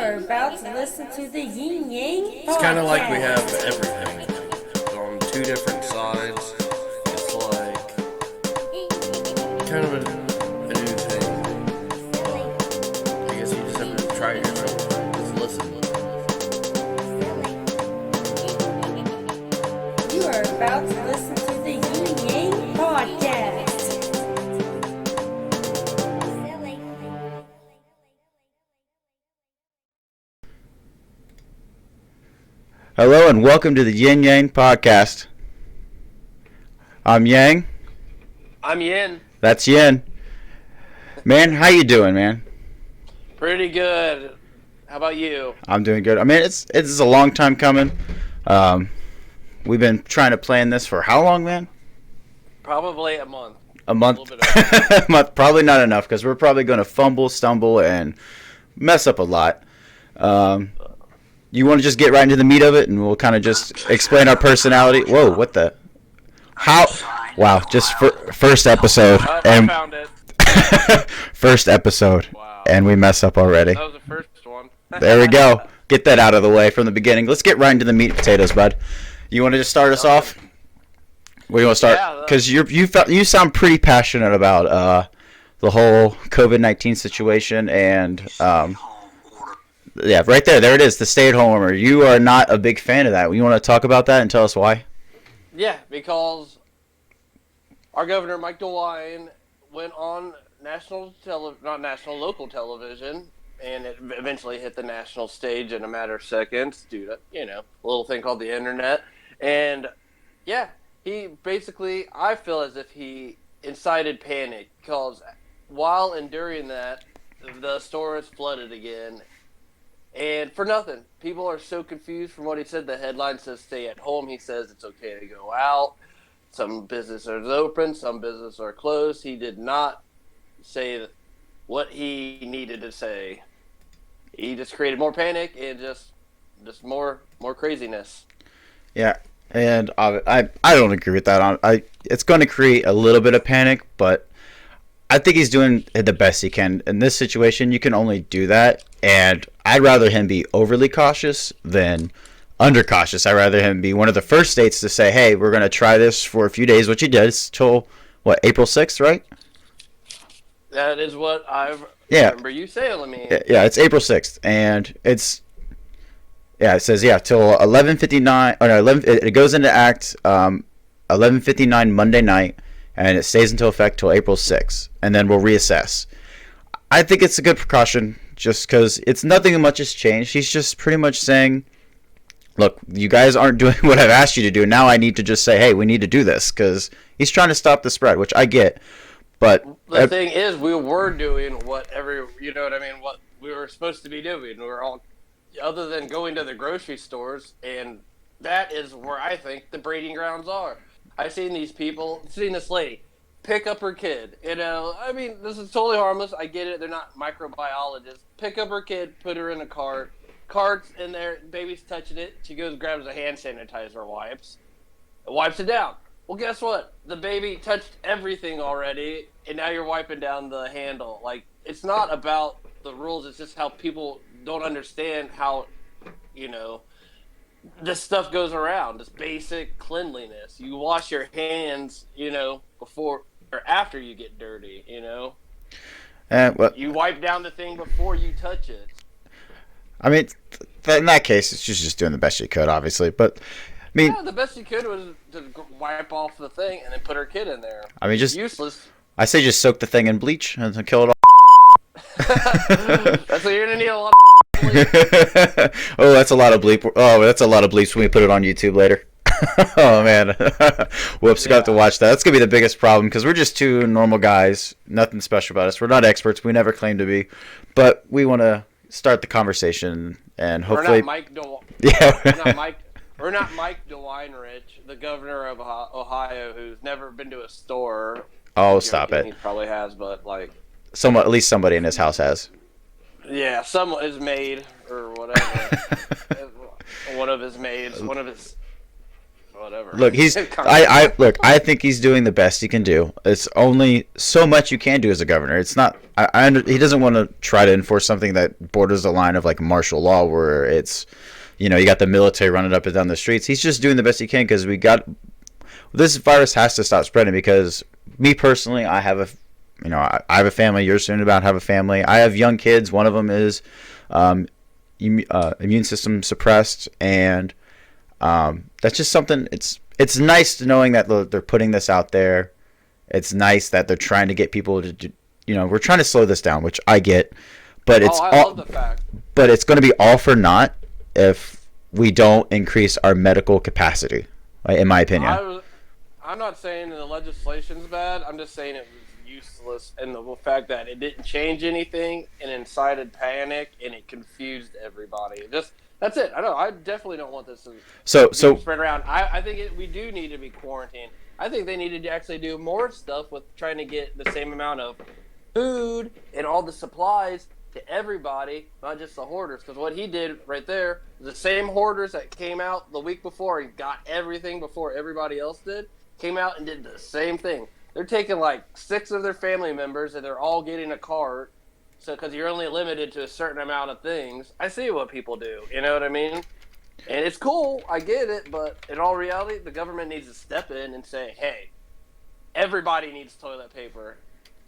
are about to listen to the Yin and Yang Podcast. It's kind of like we have everything on two different sides. It's like kind of a new thing. I guess you just have to try it yourself. Just listen. You are about to listen to the Yin and Yang Podcast. Hello and welcome to the Yin and Yang Podcast. I'm Yang. I'm Yin. That's Yin. Man, how you doing, man? Pretty good. How about you? I'm doing good. I mean, it's a long time coming. We've been trying to plan this for how long, man? Probably a month. A month? A little bit A month. Probably not enough because we're probably going to fumble, stumble, and mess up a lot. You want to just get right into the meat of it, and we'll kind of just explain our personality. Whoa, what the? How? Wow, just first episode. I found it. First episode, Wow. and we mess up already. That was the first one. There we go. Get that out of the way from the beginning. Let's get right into the meat and potatoes, bud. You want to just start us off? Where do you want to start? Because you sound pretty passionate about the whole COVID-19 situation and yeah, right there. There it is, the stay-at-home order. You are not a big fan of that. You want to talk about that and tell us why? Yeah, because our governor, Mike DeWine, went on local television, and it eventually hit the national stage in a matter of seconds due to, a little thing called the internet. And, yeah, he basically, I feel as if he incited panic, because while enduring that, the store is flooded again. And for nothing. People are so confused from what he said. The headline says stay at home. He says it's okay to go out. Some businesses are open. Some businesses are closed. He did not say what he needed to say. He just created more panic and just more craziness. Yeah, and I don't agree with that. It's going to create a little bit of panic, but I think he's doing the best he can. In this situation, you can only do that, and I'd rather him be overly cautious than under-cautious. I'd rather him be one of the first states to say, hey, we're going to try this for a few days, which he did. It's till, April 6th, right? That is what I remember you saying to me. Yeah, it's April 6th, and it says, till 11:59, it goes into act 11:59 Monday night, and it stays until effect till April 6th, and then we'll reassess. I think it's a good precaution just because it's nothing much has changed. He's just pretty much saying, look, you guys aren't doing what I've asked you to do. Now I need to just say, hey, we need to do this because he's trying to stop the spread, which I get. But the thing is, we were doing what we were supposed to be doing. We were all, other than going to the grocery stores, and that is where I think the breeding grounds are. I've seen these people, seen this lady pick up her kid. This is totally harmless. I get it. They're not microbiologists. Pick up her kid, put her in a cart. Cart's in there. Baby's touching it. She goes, grabs a hand sanitizer, wipes it down. Well, guess what? The baby touched everything already, and now you're wiping down the handle. Like, it's not about the rules. It's just how people don't understand how, this stuff goes around. This basic cleanliness. You wash your hands, before or after you get dirty, You wipe down the thing before you touch it. I mean, in that case, it's just doing the best you could, obviously. But, the best you could was to wipe off the thing and then put her kid in there. Just useless. I say just soak the thing in bleach and kill it all. That's what you're going to need a lot Oh, that's a lot of bleep. Oh, that's a lot of bleeps when we put it on YouTube later. Oh, man. Whoops, got to watch that. That's going to be the biggest problem because we're just two normal guys. Nothing special about us. We're not experts. We never claim to be. But we want to start the conversation and hopefully... We're not Mike DeWine-Rich, the governor of Ohio, who's never been to a store. Oh, stop it. He probably has, but at least somebody in his house has. Yeah, someone is maid or whatever. One of his maids, whatever. Look, I think he's doing the best he can do. It's only so much you can do as a governor. It's not. He doesn't want to try to enforce something that borders the line of like martial law, where it's, you got the military running up and down the streets. He's just doing the best he can because this virus has to stop spreading. Because me personally, I have a family. You're soon about to have a family. I have young kids. One of them is immune system suppressed, and that's just something. It's nice knowing that they're putting this out there. It's nice that they're trying to get people to we're trying to slow this down, which I get, but love the fact. But it's going to be all for naught if we don't increase our medical capacity, in my opinion. I'm not saying the legislation's bad. I'm just saying it was useless, and the fact that it didn't change anything and incited panic and it confused everybody. That's it. I definitely don't want this to spread around. I think we do need to be quarantined. I think they needed to actually do more stuff with trying to get the same amount of food and all the supplies to everybody, not just the hoarders. Because what he did right there, the same hoarders that came out the week before and got everything before everybody else did, came out and did the same thing. They're taking like 6 of their family members and they're all getting a cart. So, because you're only limited to a certain amount of things. I see what people do. You know what I mean? And it's cool. I get it. But in all reality, the government needs to step in and say, hey, everybody needs toilet paper.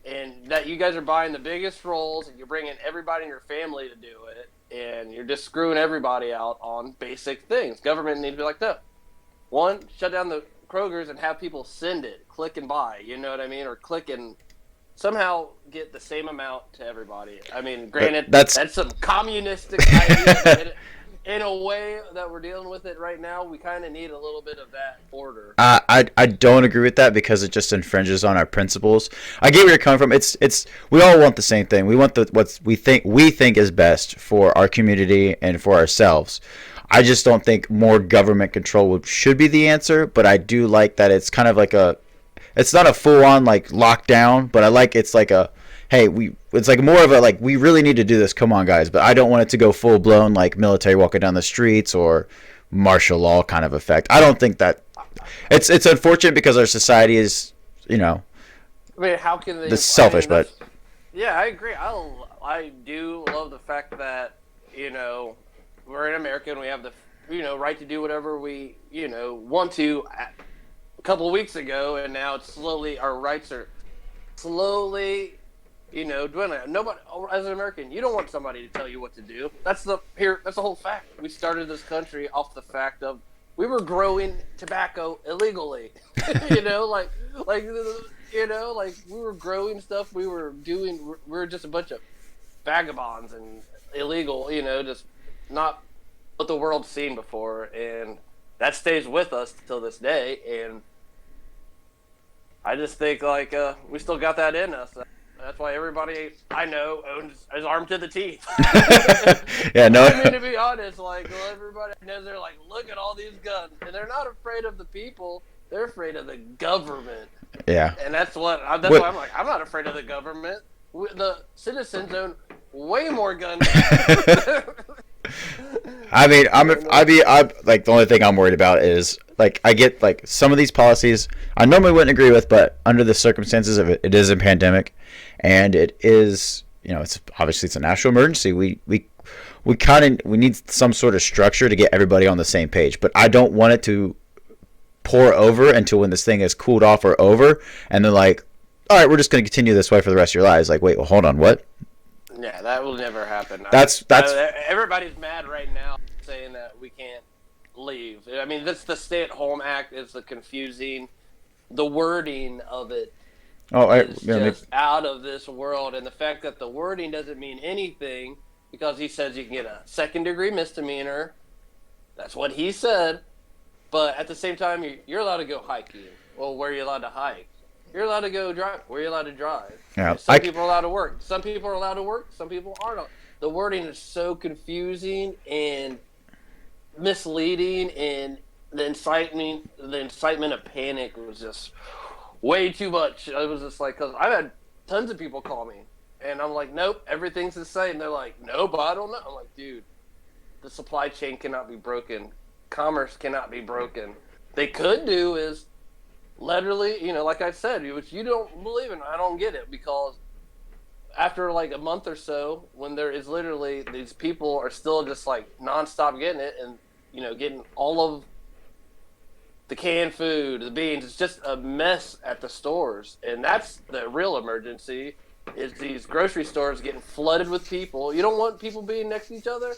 And that you guys are buying the biggest rolls and you're bringing everybody in your family to do it. And you're just screwing everybody out on basic things. Government needs to be like, no. One, shut down the Kroger's and have people send it. Click and buy. You know what I mean? Or click and somehow get the same amount to everybody. I mean, granted, that's some communistic idea. In a way that we're dealing with it right now, we kind of need a little bit of that order. I don't agree with that because it just infringes on our principles. I get where you're coming from. It's we all want the same thing. We want what we think is best for our community and for ourselves. I just don't think more government control should be the answer, but I do like that it's kind of like it's not a full-on like lockdown, but I like it's like a, hey, it's like more of a like, we really need to do this, come on guys, but I don't want it to go full-blown like military walking down the streets or martial law kind of effect. I don't think that it's unfortunate because our society is, I mean, how can they? Selfish, but yeah, I agree. I do love the fact that we're in America and we have the right to do whatever we want to. A couple of weeks ago, and now it's slowly, our rights are slowly, dwindling. Nobody, as an American, you don't want somebody to tell you what to do. That's the whole fact. We started this country off the fact of we were growing tobacco illegally. We were growing stuff. We were just a bunch of vagabonds and illegal. Just not what the world's seen before, and that stays with us till this day. And I just think we still got that in us. That's why everybody I know is armed to the teeth. Yeah, no. I mean, to be honest, everybody knows, they're like, look at all these guns, and they're not afraid of the people. They're afraid of the government. Yeah. And that's why I'm like, I'm not afraid of the government. The citizens own way more guns. I mean, I'm like, the only thing I'm worried about is like, I get like some of these policies I normally wouldn't agree with, but under the circumstances of it is a pandemic, and it is, it's obviously it's a national emergency. We need some sort of structure to get everybody on the same page, but I don't want it to pour over until when this thing is cooled off or over, and they're like, all right, we're just going to continue this way for the rest of your lives. Like, wait, well, hold on, what? Yeah, that will never happen. That's everybody's mad right now saying that we can't leave. I mean, that's the Stay-at-Home Act is the confusing. The wording of it is just out of this world, and the fact that the wording doesn't mean anything because he says you can get a second-degree misdemeanor. That's what he said. But at the same time, you're allowed to go hiking. Well, where are you allowed to hike? You're allowed to go drive. Where are you allowed to drive? Yeah, some people are allowed to work. Some people are allowed to work. Some people aren't. The wording is so confusing and misleading, and the incitement of panic was just way too much. It was just like, because I've had tons of people call me, and I'm like, nope, everything's the same. They're like, nope, I don't know. I'm like, dude, the supply chain cannot be broken. Commerce cannot be broken. they could do is literally, like I said, which you don't believe in, I don't get it, because after like a month or so, when there is literally these people are still just like nonstop getting it, and getting all of the canned food, the beans, it's just a mess at the stores, and that's the real emergency. Is these grocery stores getting flooded with people? You don't want people being next to each other.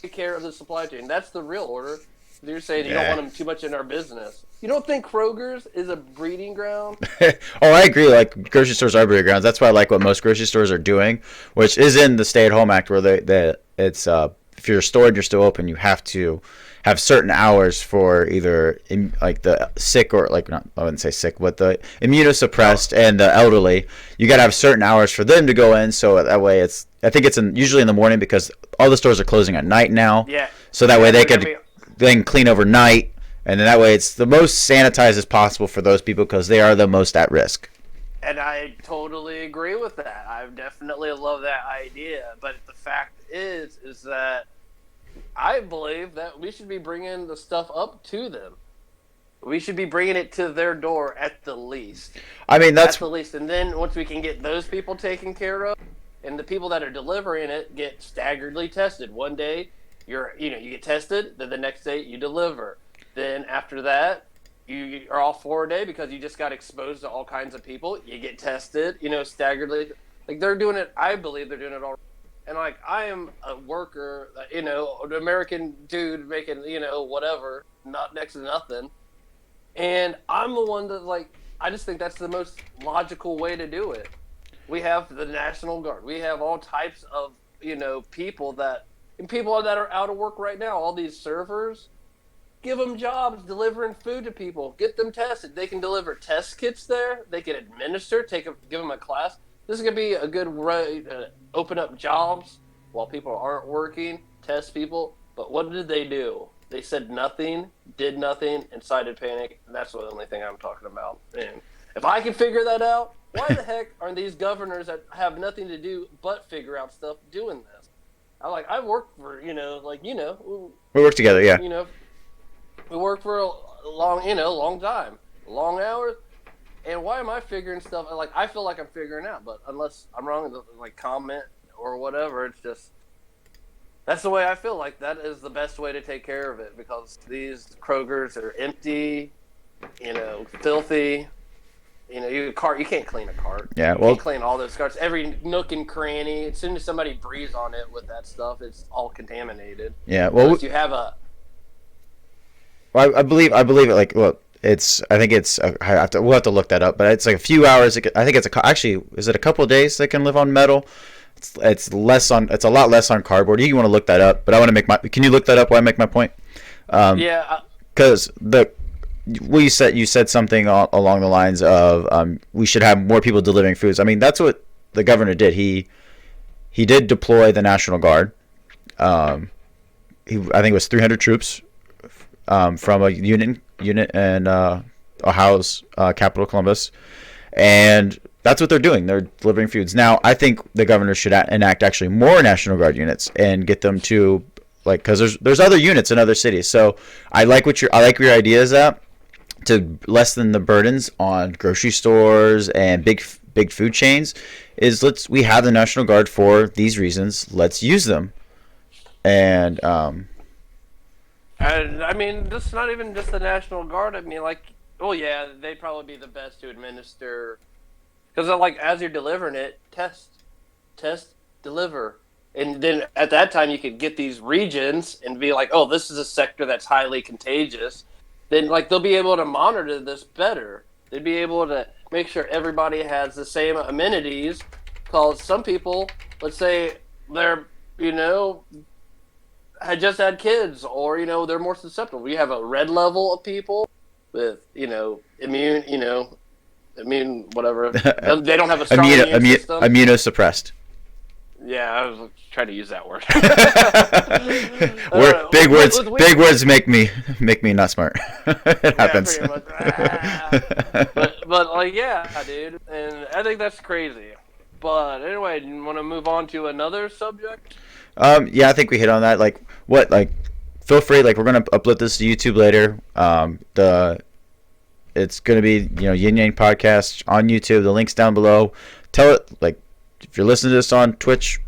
Take care of the supply chain. That's the real order. You're saying you don't want them too much in our business. You don't think Kroger's is a breeding ground? Oh, I agree. Like, grocery stores are breeding grounds. That's why I like what most grocery stores are doing, which is in the Stay-at-Home Act, where it's if you're a store and you're still open, you have to have certain hours for either like the sick, or like, not, I wouldn't say sick, but the immunosuppressed and the elderly. You got to have certain hours for them to go in, so that way I think it's usually in the morning, because all the stores are closing at night now. Yeah. So that way they can clean overnight, and then that way it's the most sanitized as possible for those people, because they are the most at risk. And I totally agree with that. I definitely love that idea. But the fact is that I believe that we should be bringing the stuff up to them. We should be bringing it to their door at the least. I mean, that's at the least. And then once we can get those people taken care of, and the people that are delivering it get staggeredly tested. One day you get tested, then the next day you deliver. Then after that, you are off for a day because you just got exposed to all kinds of people. You get tested, staggeredly. Like, they're doing it. I believe they're doing it already. And like, I am a worker, an American dude making, whatever, not next to nothing. And I'm the one that, like, I just think that's the most logical way to do it. We have the National Guard. We have all types of, people that are out of work right now. All these servers, give them jobs delivering food to people. Get them tested. They can deliver test kits there. They can administer, give them a class. This is going to be a good way to open up jobs while people aren't working, test people. But what did they do? They said nothing, did nothing, incited panic, and that's the only thing I'm talking about. And if I can figure that out, why the heck aren't these governors that have nothing to do but figure out stuff doing this? I work for, we work together, yeah. We work for a long time, long hours. And why am I figuring stuff? Like, I feel like I'm figuring out, but unless I'm wrong, like, comment or whatever, it's just, that's the way I feel. Like, that is the best way to take care of it, because these Krogers are empty, filthy. You can't clean a cart. Yeah, you can't clean all those carts. Every nook and cranny. As soon as somebody breathes on it with that stuff, it's all contaminated. Yeah, well, unless you have a. Well, I believe it. Like, look, I think it's. We'll have to look that up, but it's like a few hours. I think it's actually. Is it a couple of days they can live on metal? It's less on. It's a lot less on cardboard. You want to look that up, but I want to make my. Can you look that up while I make my point? Yeah. Because you said something along the lines of we should have more people delivering foods. I mean, that's what the governor did. He did deploy the National Guard. I think it was 300 troops from a unit in Ohio's capital, Columbus, and that's what they're doing. They're delivering foods. Now, I think the governor should enact actually more National Guard units and get them to, like, because there's other units in other cities. So I like your idea is that, to lessen the burdens on grocery stores and big food chains, is we have the National Guard for these reasons. Let's use them. And I mean, this is not even just the National Guard. I mean, like, yeah, they'd probably be the best to administer, because like, as you're delivering it, test, deliver. And then at that time, you could get these regions and be like, oh, this is a sector that's highly contagious. Then, like, they'll be able to monitor this better. They'd be able to make sure everybody has the same amenities. Because some people, let's say they're, had just had kids, or, they're more susceptible. We have a red level of people with, immune, whatever. They don't have a strong immune system. Immunosuppressed. Yeah, I was trying to use that word. Big words make me not smart. It happens. Yeah, pretty much. but like, yeah, dude, and I think that's crazy. But anyway, you want to move on to another subject? Yeah, I think we hit on that. Like, what, like feel free. Like, we're gonna upload this to YouTube later. It's gonna be Yin and Yang Podcast on YouTube. The link's down below. Tell it, like, if you're listening to this on Twitch,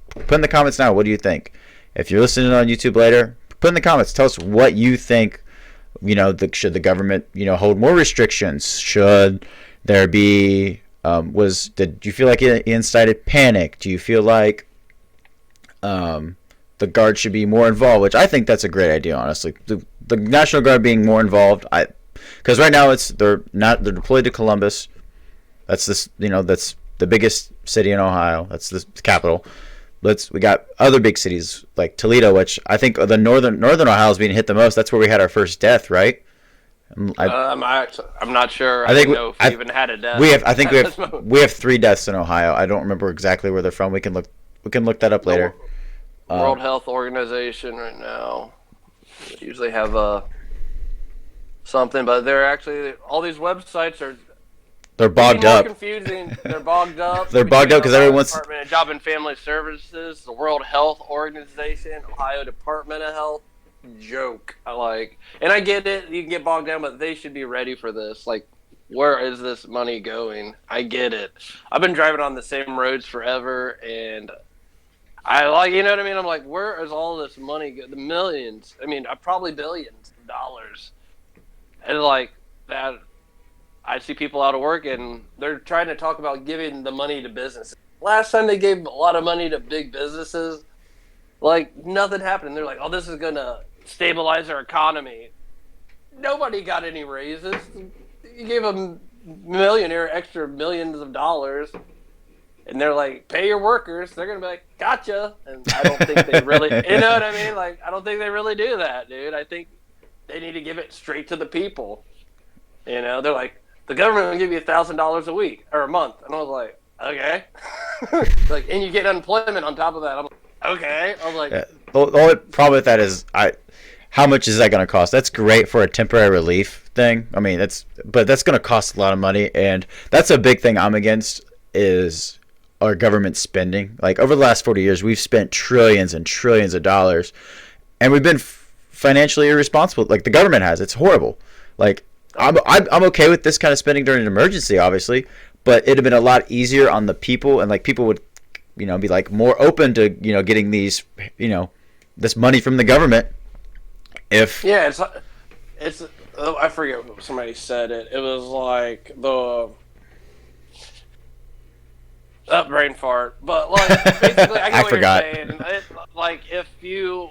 put in the comments now. What do you think? If you're listening on YouTube later, put in the comments. Tell us what you think. Should the government hold more restrictions? Should there be did you feel like it incited panic? Do you feel like the Guard should be more involved? Which I think that's a great idea, honestly. The National Guard being more involved. Because right now they're deployed to Columbus. That's that's the biggest city in Ohio. That's the capital. We got other big cities like Toledo, which I think the northern Ohio is being hit the most. That's where we had our first death, right? I'm not sure. I think don't know if we even had a death. We have 3 deaths in Ohio. I don't remember exactly where they're from. We can look that up later. World Health Organization right now. They usually have something, but they're actually all these websites are. They're bogged up. Confusing. They're bogged up. They're bogged up because everyone's Department of Job and Family Services, the World Health Organization, Ohio Department of Health. Joke. And I get it. You can get bogged down, but they should be ready for this. Like, where is this money going? I get it. I've been driving on the same roads forever, and you know what I mean? I'm like, where is all this money go? The millions. I mean, probably billions of dollars. And that. I see people out of work, and they're trying to talk about giving the money to businesses. Last time they gave a lot of money to big businesses, nothing happened. They're like, oh, this is going to stabilize our economy. Nobody got any raises. You gave a millionaire extra millions of dollars, and they're like, pay your workers. They're going to be like, gotcha. And I don't think they really, you know what I mean? I don't think they really do that, dude. I think they need to give it straight to the people. They're like, the government will give you $1,000 a week or a month. And I was like, okay. And you get unemployment on top of that. I'm like, okay. I was like, yeah. The only problem with that is how much is that going to cost? That's great for a temporary relief thing. I mean, but that's going to cost a lot of money. And that's a big thing I'm against is our government spending. Over the last 40 years, we've spent trillions and trillions of dollars, and we've been financially irresponsible. The government has. It's horrible. I'm okay with this kind of spending during an emergency, obviously, but it'd have been a lot easier on the people, and people would, be more open to getting these, this money from the government. If it's I forget what somebody said it. It was brain fart, but basically I get what forgot. you're saying. If you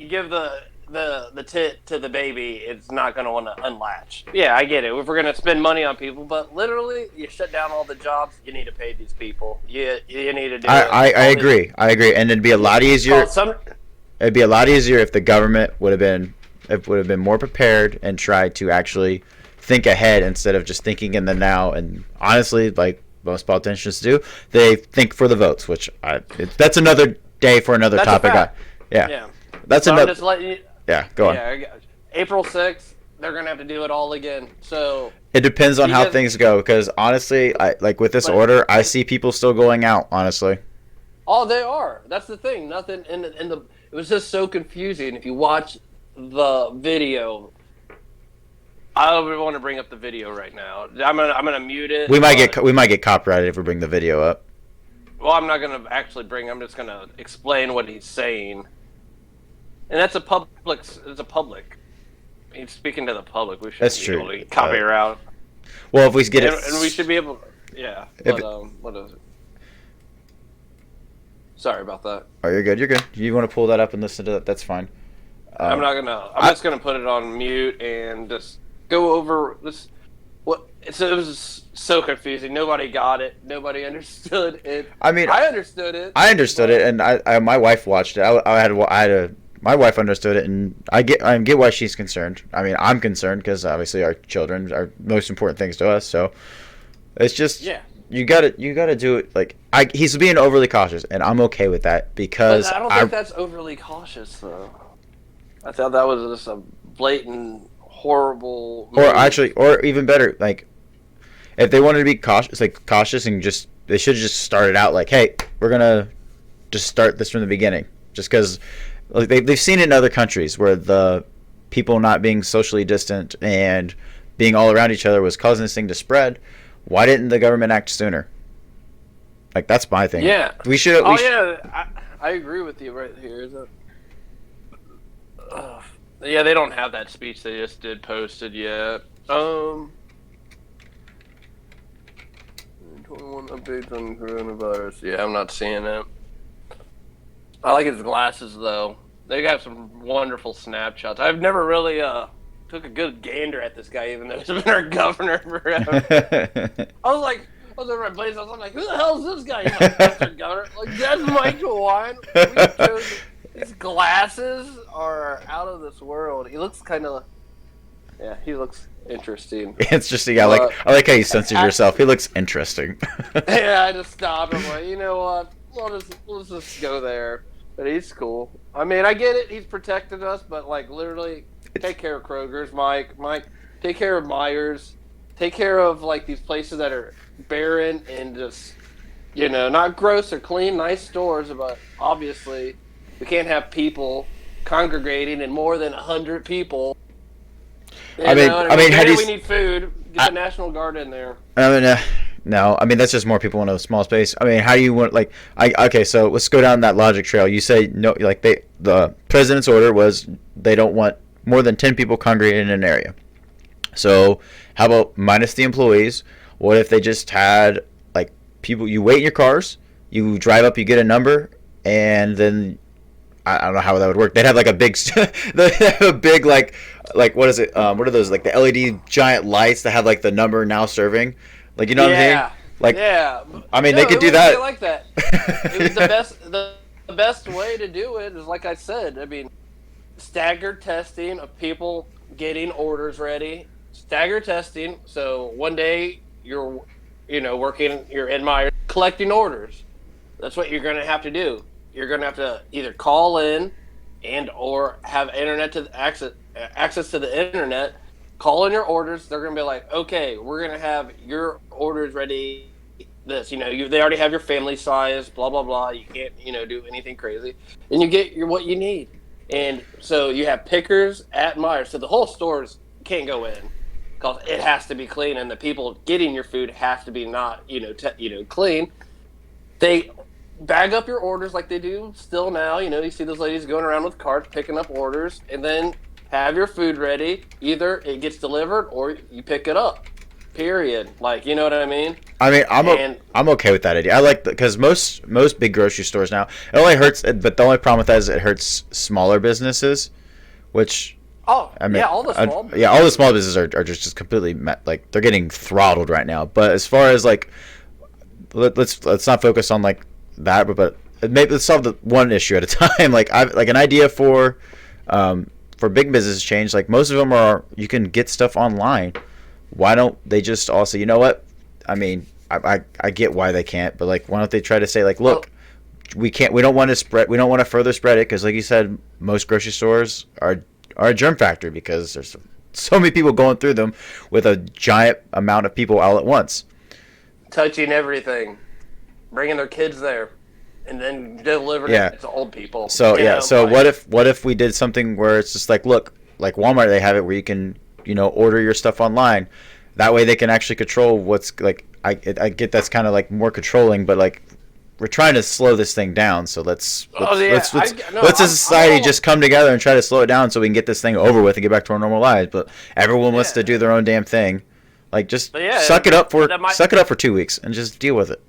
give the tit to the baby, it's not going to want to unlatch. Yeah, I get it. If we're going to spend money on people, but literally, you shut down all the jobs, you need to pay these people. You need to do I agree. And it'd be a lot easier. It'd be a lot easier if the government would have been more prepared and tried to actually think ahead instead of just thinking in the now. And honestly, most politicians do, they think for the votes, which that's another day for another topic. Yeah. That's another. I'm just letting you. Yeah, go on. Yeah, April 6th, they're going to have to do it all again. So it depends on how things go, because honestly, with this order, I see people still going out, honestly. Oh, they are. That's the thing. Nothing in the it was just so confusing. If you watch the video, I don't want to bring up the video right now. I'm gonna mute it. We might get copyrighted if we bring the video up. Well, I'm not gonna actually I'm just gonna explain what he's saying. And that's a public. It's a public. He's speaking to the public. We should that's be true. able to copy her out. Well, if we get it, and we should be able. Yeah. But, what is it? Sorry about that. Oh, you're good. You're good. You want to pull that up and listen to that? That's fine. I'm just gonna put it on mute and just go over this. It was so confusing. Nobody got it. Nobody understood it. I mean, I understood it. I understood it, and my wife watched it. My wife understood it, and I get why she's concerned. I mean, I'm concerned because obviously our children are most important things to us. So it's just you gotta do it. He's being overly cautious, and I'm okay with that because but I don't think that's overly cautious though. I thought that was just a blatant, horrible move. Or even better, if they wanted to be cautious and they should just start it out hey, we're gonna just start this from the beginning. Just because like they've seen it in other countries where the people not being socially distant and being all around each other was causing this thing to spread. Why didn't the government act sooner? Like, that's my thing. Yeah. We should. I agree with you right here. Yeah, they don't have that speech they just did posted yet. 21 updates on coronavirus. Yeah, I'm not seeing it. I like his glasses, though. They got some wonderful snapshots. I've never really took a good gander at this guy, even though he's been our governor forever. I was over my place. I was like, "Who the hell is this guy?" He's like, "That's our governor." Like, that's Mike DeWine. His glasses are out of this world. He looks kind of, yeah, he looks interesting. Interesting. I like how you censored yourself. He looks interesting. Yeah, I just stopped. I'm like, you know what? Let's just go there. But he's cool. I mean, I get it. He's protected us, but like literally, take care of Kroger's, Mike. Take care of Myers. Take care of like these places that are barren and just, not gross or clean, nice stores. But obviously, we can't have people congregating in more than 100 people. I mean, how do you? We need food. Get the National Guard in there. No, I mean that's just more people in a small space. I mean, how do you want okay, so let's go down that logic trail. You say no, like the president's order was they don't want more than 10 people congregating in an area. So how about minus the employees? What if they just had like people? You wait in your cars, you drive up, you get a number, and then I don't know how that would work. They'd have like a big, they have a big like what is it? What are those, like the LED giant lights that have like the number now serving? Like, you know what I mean? Like, yeah. I mean, they could do that. Like that. It was the best. The best way to do it is, like I said. I mean, staggered testing of people getting orders ready. Staggered testing. So one day you're, working. You're in Myers collecting orders. That's what you're going to have to do. You're going to have to either call in and or have internet to access to the internet. Call in your orders. They're going to be like, okay, we're going to have your orders ready. This, they already have your family size, blah, blah, blah. You can't, do anything crazy. And you get what you need. And so you have pickers at Myers. So the whole stores can't go in because it has to be clean. And the people getting your food have to be not, clean. They bag up your orders like they do still now. You see those ladies going around with carts picking up orders. And then have your food ready. Either it gets delivered or you pick it up. Period. Like, you know what I mean? I mean, I'm okay with that idea. I like because most big grocery stores now, it only hurts. But the only problem with that is it hurts smaller businesses, which all the small businesses are just completely like they're getting throttled right now. But as far as like, let's not focus on like that, but maybe let's solve the one issue at a time. Like an idea for big business change. Like most of them are, you can get stuff online. Why don't they just also, you know what? I mean, I get why they can't, but like, why don't they try to say like, look, we don't want to further spread it because, like you said, most grocery stores are a germ factory because there's so many people going through them with a giant amount of people all at once, touching everything, bringing their kids there, and then delivering it to old people. So what if we did something where it's just like, look, like Walmart, they have it where you can, order your stuff online. That way they can actually control what's like. I get that's kind of like more controlling, but like we're trying to slow this thing down. So let's as a society just come together and try to slow it down so we can get this thing over with and get back to our normal lives. But everyone wants to do their own damn thing. Like just suck it up for 2 weeks and just deal with it.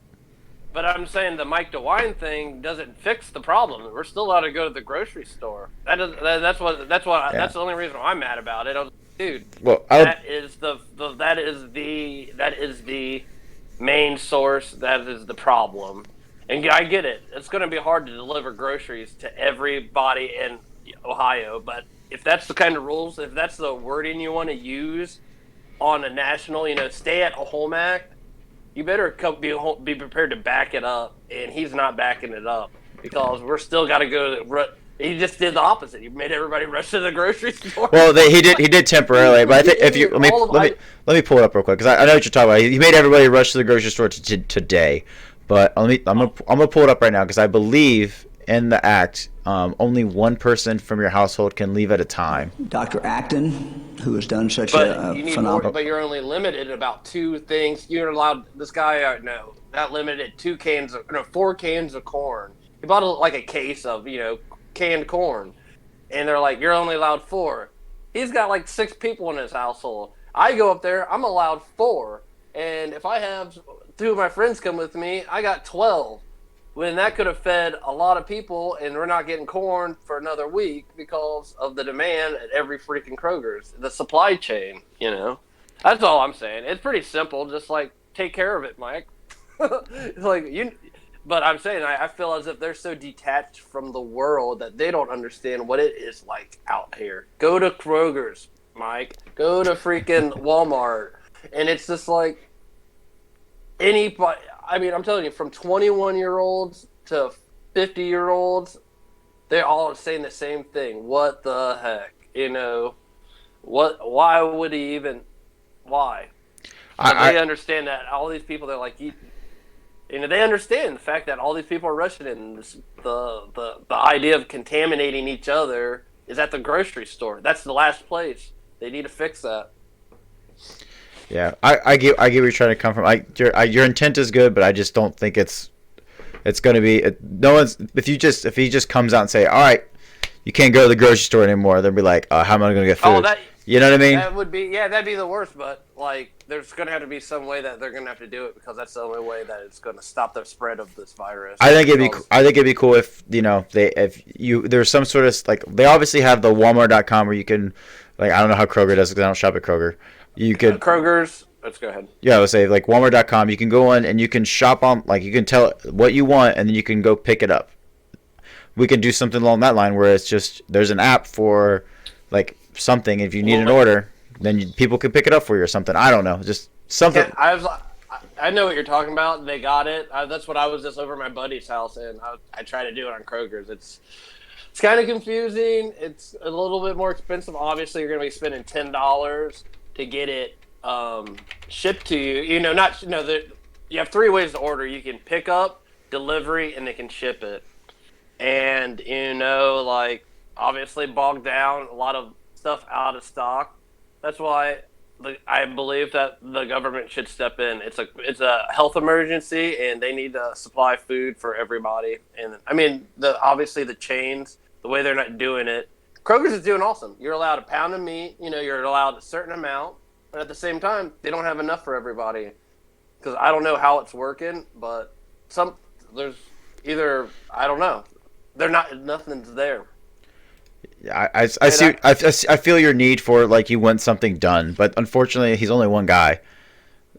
But I'm saying the Mike DeWine thing doesn't fix the problem. We're still allowed to go to the grocery store. That's the only reason I'm mad about it. I was like, dude, that is the main source. That is the problem. And I get it. It's going to be hard to deliver groceries to everybody in Ohio. But if that's the kind of rules, if that's the wording you want to use on a national, stay at home act, you better be prepared to back it up, and he's not backing it up because we're still got to go. He just did the opposite. He made everybody rush to the grocery store. Well, he did temporarily, but I think if you let me pull it up real quick because I know what you're talking about. He made everybody rush to the grocery store today, but I'm gonna pull it up right now because I believe in the act, only one person from your household can leave at a time. Dr. Acton, who has done such But a you need phenomenal... more, but you're only limited about 2 things. You're allowed, this guy, no, not limited, 4 cans of corn. He bought like a case of, canned corn. And they're like, you're only allowed 4. He's got like 6 people in his household. I go up there, I'm allowed 4. And if I have 2 of my friends come with me, I got 12. When that could have fed a lot of people, and we're not getting corn for another week because of the demand at every freaking Kroger's. The supply chain, That's all I'm saying. It's pretty simple. Just like, take care of it, Mike. It's like, but I'm saying, I feel as if they're so detached from the world that they don't understand what it is like out here. Go to Kroger's, Mike. Go to freaking Walmart. And it's just like, anybody, I'm telling you, from 21-year-olds to 50-year-olds, they're all saying the same thing. What the heck? Why would he even, why? They understand that all these people, they're like, they understand the fact that all these people are rushing in. The idea of contaminating each other is at the grocery store. That's the last place. They need to fix that. Yeah, I get where you're trying to come from. Your intent is good, but I just don't think it's going to be. No one's if he just comes out and say, all right, you can't go to the grocery store anymore. They'll be like, how am I going to get food? You know what I mean? That'd be the worst. But like, there's going to have to be some way that they're going to have to do it because that's the only way that it's going to stop the spread of this virus. I think it'd be cool if there's some sort of like they obviously have the Walmart.com where you can like I don't know how Kroger does because I don't shop at Kroger. You could Kroger's. Let's go ahead. Yeah, let's say like Walmart.com. You can go on and you can shop on like you can tell what you want and then you can go pick it up. We can do something along that line where it's just there's an app for like something. If you need an order, then people can pick it up for you or something. I don't know, just something. Yeah, I know what you're talking about. They got it. That's what I was just over at my buddy's house and I tried to do it on Kroger's. It's kind of confusing. It's a little bit more expensive. Obviously, you're going to be spending $10 to get it shipped to you. You have 3 ways to order. You can pick up, delivery, and they can ship it. And like obviously bogged down, a lot of stuff out of stock. That's why I believe that the government should step in. It's a health emergency, and they need to supply food for everybody. And obviously the chains, the way they're not doing it. Kroger's is doing awesome. You're allowed a pound of meat. You're allowed a certain amount, but at the same time, they don't have enough for everybody. Because I don't know how it's working, but there's either I don't know. Nothing's there. Yeah, I see. I feel your need for like you want something done, but unfortunately, he's only one guy.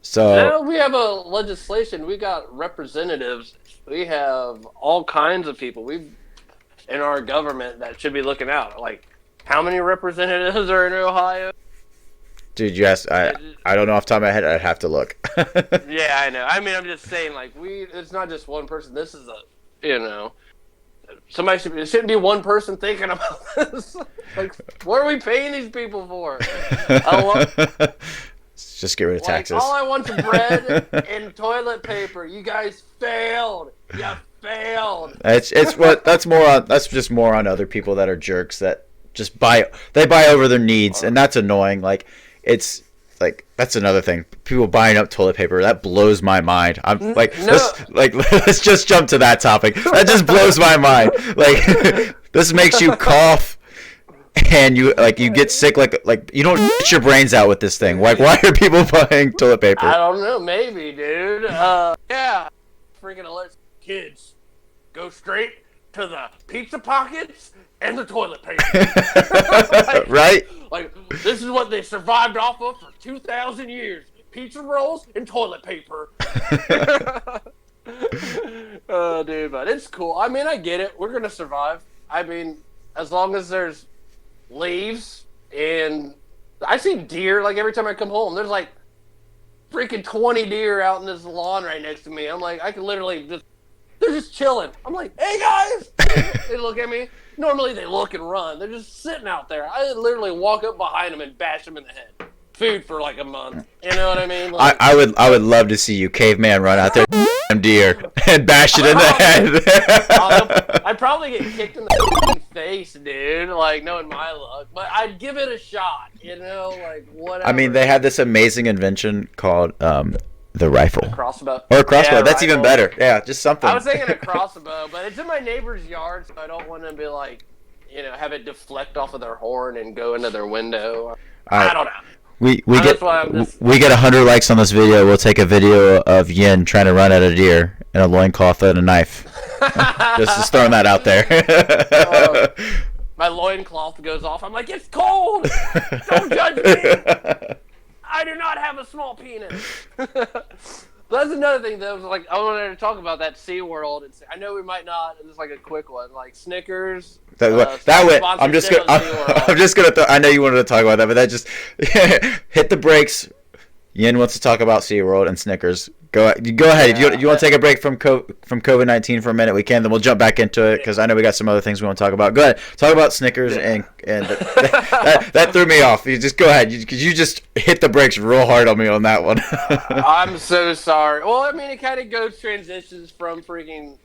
So now we have a legislation. We got representatives. We have all kinds of people. In our government that should be looking out. Like, how many representatives are in Ohio? Dude, you asked. I don't know off the top of my head. I'd have to look. Yeah, I know. I'm just saying, like, it's not just one person. This is somebody it shouldn't be one person thinking about this. Like, what are we paying these people for? Just get rid of taxes. All I want is bread and toilet paper. You guys failed. You failed. That's just more on other people that are jerks that just buy over their needs, and that's annoying. Like it's like that's another thing. People buying up toilet paper, that blows my mind. I'm like let's just jump to that topic. That just blows my mind. Like this makes you cough and you get sick like you don't get your brains out with this thing. Like why are people buying toilet paper? I don't know, maybe, dude. Yeah. Freaking alert. Kids, go straight to the pizza pockets and the toilet paper. Right? Like, this is what they survived off of for 2,000 years. Pizza rolls and toilet paper. Oh, dude, but it's cool. I get it. We're going to survive. As long as there's leaves and I see deer, like, every time I come home. There's, like, freaking 20 deer out in this lawn right next to me. I'm like, I can literally just... They're just chilling. I'm like, hey, guys! They look at me. Normally, they look and run. They're just sitting out there. I literally walk up behind them and bash them in the head. Food for like a month. You know what I mean? Like, I would love to see you, caveman, run out there, deer, and bash it in the head. I'd probably get kicked in the face, dude. Like, knowing my luck, but I'd give it a shot. You know, like whatever. I mean, they had this amazing invention called the rifle. A crossbow. Or a crossbow. Yeah, That's rifle. even better. Yeah, just something. I was thinking a crossbow, but it's in my neighbor's yard, so I don't want to be like, you know, have it deflect off of their horn and go into their window. I don't know. We get 100 likes on this video. We'll take a video of Yin trying to run at a deer in a loincloth and a knife. just throwing that out there. My loincloth goes off. I'm like, it's cold. Don't judge me. I do not have a small penis. But that's another thing that was like I wanted to talk about that SeaWorld. I know we might not. It's like a quick one, like Snickers. That went. I'm just gonna. I know you wanted to talk about that, but that just hit the brakes. Yin wants to talk about SeaWorld and Snickers. Go ahead. Yeah, If you want to take a break from COVID-19 for a minute, we can. Then we'll jump back into it because I know we got some other things we want to talk about. Go ahead. Talk about Snickers and that threw me off. You just go ahead because you just hit the brakes real hard on me on that one. I'm so sorry. Well, I mean, it kind of transitions from freaking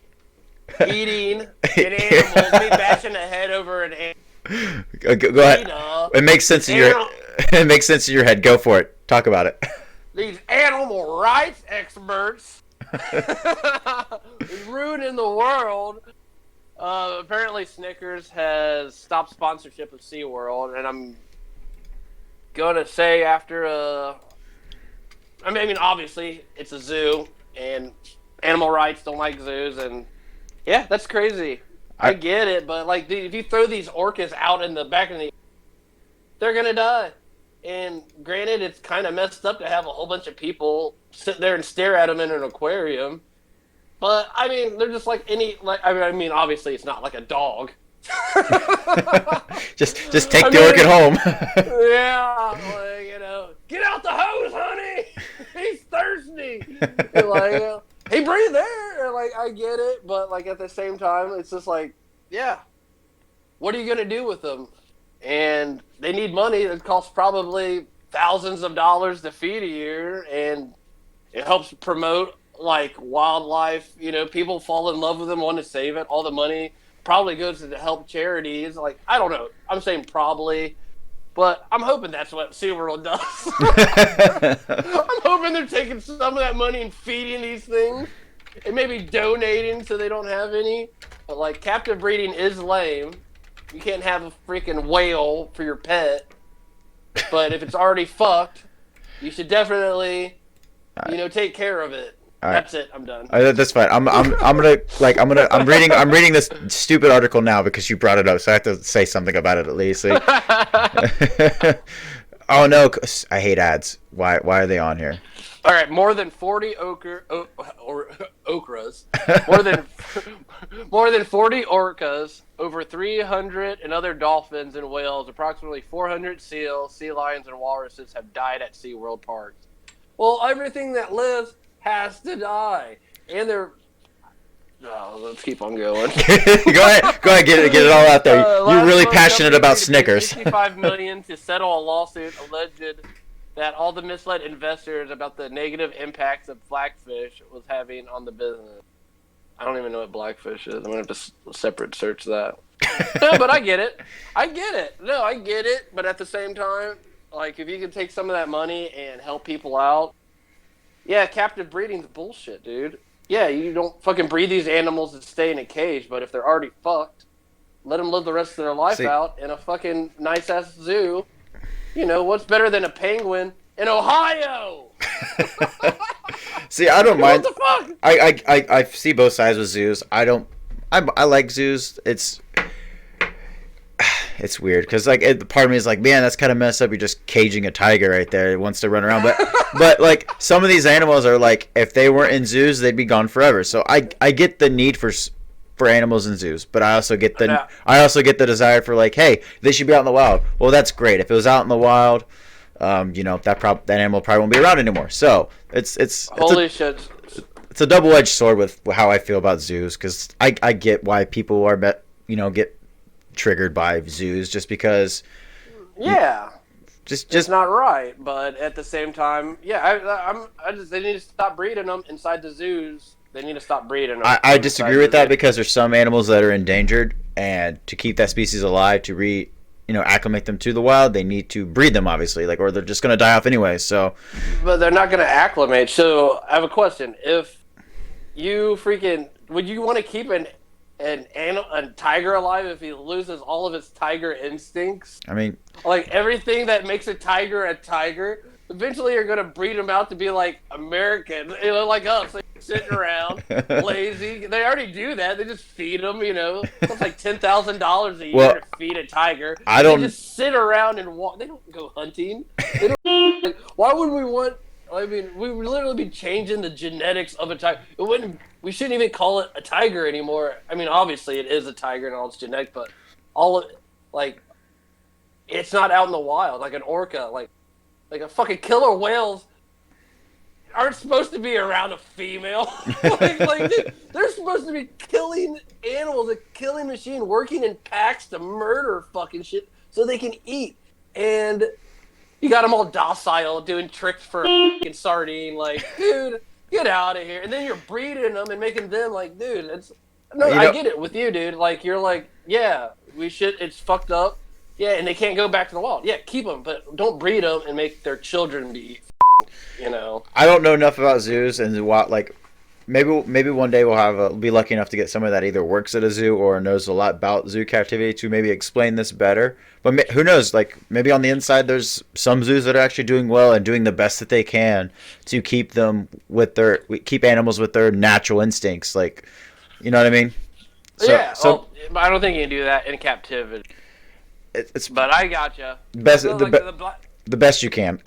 eating an animal, me bashing the head over an animal. Go ahead. It makes sense in your. It makes sense in your head. Go for it. Talk about it. These animal rights experts ruining the world. Apparently, Snickers has stopped sponsorship of SeaWorld, and I'm gonna say after I mean, obviously it's a zoo, and animal rights don't like zoos, and yeah, that's crazy. I get it, but like, dude, if you throw these orcas out in the back of the, they're gonna die. And granted, it's kind of messed up to have a whole bunch of people sit there and stare at them in an aquarium. But I mean, they're just like any like. I mean, obviously, it's not like a dog. just take the orchid home. Yeah, like, you know, get out the hose, honey. He's thirsty. Like, hey, breathe there. Like, I get it, but like at the same time, it's just like, yeah, what are you gonna do with them? And they need money. It costs probably thousands of dollars to feed a year, and it helps promote like wildlife. You know, people fall in love with them, want to save it. All the money probably goes to help charities. Like, I don't know. I'm saying probably, but I'm hoping that's what SeaWorld does. I'm hoping they're taking some of that money and feeding these things, and maybe donating so they don't have any. But like, captive breeding is lame. You can't have a freaking whale for your pet, but if it's already fucked, you should definitely, you know, take care of it. That's it. I'm done. That's fine. I'm reading this stupid article now because you brought it up, so I have to say something about it at least. Oh no, I hate ads. Why are they on here? All right, more than 40 okras, more than 40 orcas, over 300 and other dolphins and whales, approximately 400 seals, sea lions, and walruses have died at SeaWorld parks. Well, everything that lives has to die, and they're. No, let's keep on going. Go ahead, get it all out there. You're really passionate about Snickers. $65 million to settle a lawsuit alleged that all the misled investors about the negative impacts of blackfish was having on the business. I don't even know what blackfish is. I'm gonna have to separate search that. No, but I get it. No, I get it. But at the same time, like, if you can take some of that money and help people out, yeah, captive breeding's bullshit, dude. Yeah, you don't fucking breed these animals to stay in a cage, but if they're already fucked, let them live the rest of their life out in a fucking nice-ass zoo. You know, what's better than a penguin in Ohio? See, I don't mind. What the fuck? I see both sides with zoos. I like zoos. It's weird because like part of me is like, man, that's kind of messed up. You're just caging a tiger right there. It wants to run around, but like some of these animals are like, if they weren't in zoos, they'd be gone forever. So I get the need for animals in zoos, but I also get the desire for like, hey, they should be out in the wild. Well, that's great. If it was out in the wild, you know, that animal probably won't be around anymore. So it's holy shit. It's a double-edged sword with how I feel about zoos because I get why people are get triggered by zoos just because. Yeah. Just it's not right, but at the same time, yeah, they need to stop breeding them inside the zoos They need to stop breeding them. I disagree with that because there's some animals that are endangered, and to keep that species alive, to acclimate them to the wild, they need to breed them, obviously, or they're just going to die off anyway. So, but they're not going to acclimate. So I have a question: if you would you want to keep a tiger alive if he loses all of his tiger instincts? I mean, everything that makes a tiger, eventually you're going to breed them out to be like American, like us, sitting around, lazy. They already do that. They just feed them, It's like $10,000 a year to feed a tiger. They just sit around and walk. They don't go hunting. They don't, why would we want... we would literally be changing the genetics of a tiger. We shouldn't even call it a tiger anymore. Obviously it is a tiger and all its genetic, but it's not out in the wild like an orca, like a fucking killer whales aren't supposed to be around a female. Dude, they're supposed to be killing animals, a killing machine, working in packs to murder fucking shit so they can eat. And you got them all docile, doing tricks for fucking sardine. Dude, get out of here. And then you're breeding them and making them dude, I get it with you, dude. You're yeah, we should, it's fucked up. Yeah, and they can't go back to the wild. Yeah, keep them, but don't breed them and make their children be, I don't know enough about zoos and maybe one day we'll be lucky enough to get someone that either works at a zoo or knows a lot about zoo captivity to maybe explain this better. But who knows? Maybe on the inside, there's some zoos that are actually doing well and doing the best that they can to keep animals with their natural instincts. You know what I mean? So I don't think you can do that in captivity. But I gotcha. The best you can.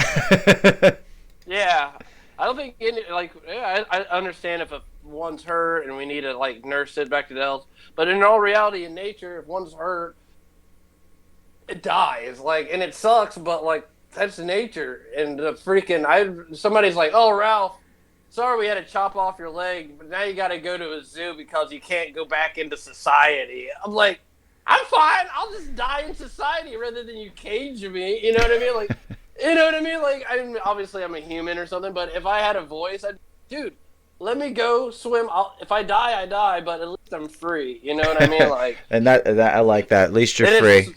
Yeah, I don't think I understand if one's hurt and we need to nurse it back to the health. But in all reality, in nature, if one's hurt, it dies. And it sucks, but that's nature. And somebody's like, "Oh, Ralph, sorry we had to chop off your leg, but now you got to go to a zoo because you can't go back into society." I'm like, I'm fine. I'll just die in society rather than you cage me. You know what I mean? You know what I mean? Obviously I'm a human or something, but if I had a voice, dude, let me go swim. If I die, I die, but at least I'm free. You know what I mean? And that I like that. At least you're free.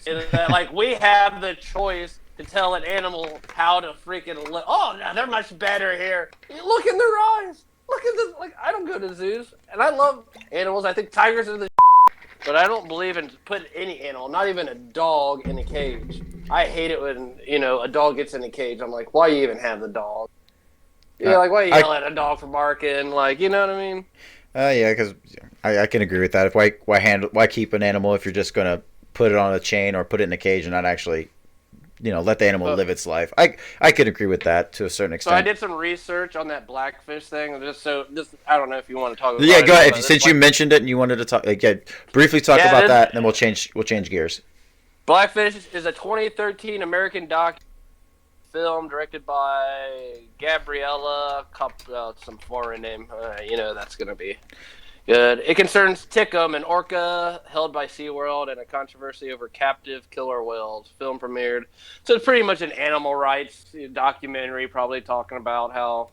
We have the choice to tell an animal how to freaking live. Oh, no, they're much better here. Look in their eyes. Look at this. I don't go to zoos, and I love animals. I think tigers are the but I don't believe in putting any animal, not even a dog, in a cage. I hate it when, a dog gets in a cage. I'm like, why you even have the dog? Yeah, why you yell at a dog for barking? You know what I mean? Yeah, because I can agree with that. Why keep an animal if you're just going to put it on a chain or put it in a cage and not actually, let the animal live its life? I could agree with that to a certain extent. So I did some research on that blackfish thing. I don't know if you want to talk about it. Yeah, go ahead. Since you mentioned it and you wanted to talk, briefly talk about that, and then we'll change gears. Blackfish is a 2013 American film directed by Gabriella, some foreign name. That's going to be good. It concerns Tickum, an orca held by SeaWorld, and a controversy over captive killer whales. Film premiered. So it's pretty much an animal rights documentary, probably talking about how,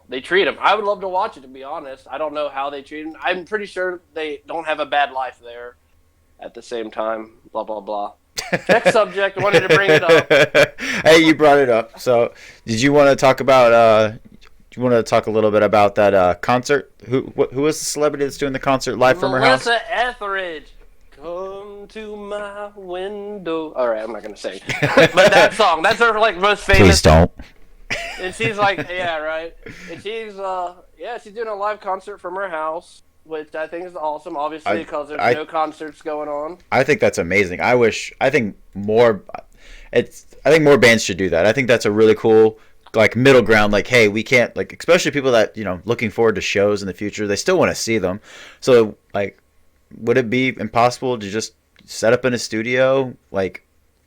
they treat them. I would love to watch it, to be honest. I don't know how they treat them. I'm pretty sure they don't have a bad life there at the same time. Blah, blah, blah. Next subject. I wanted to bring it up. Hey, you brought it up. So did you want to talk about... Do you want to talk a little bit about that concert? Who is the celebrity that's doing the concert live from her house? Melissa Etheridge. Come to my window. All right, I'm not going to sing. But that song, that's her most famous. Please don't. And she's yeah, right. And she's she's doing a live concert from her house, which I think is awesome, obviously, because there's no concerts going on. I think that's amazing. I think more bands should do that. I think that's a really cool middle ground. Hey, we can't, especially people that, looking forward to shows in the future, they still want to see them. So would it be impossible to just set up in a studio?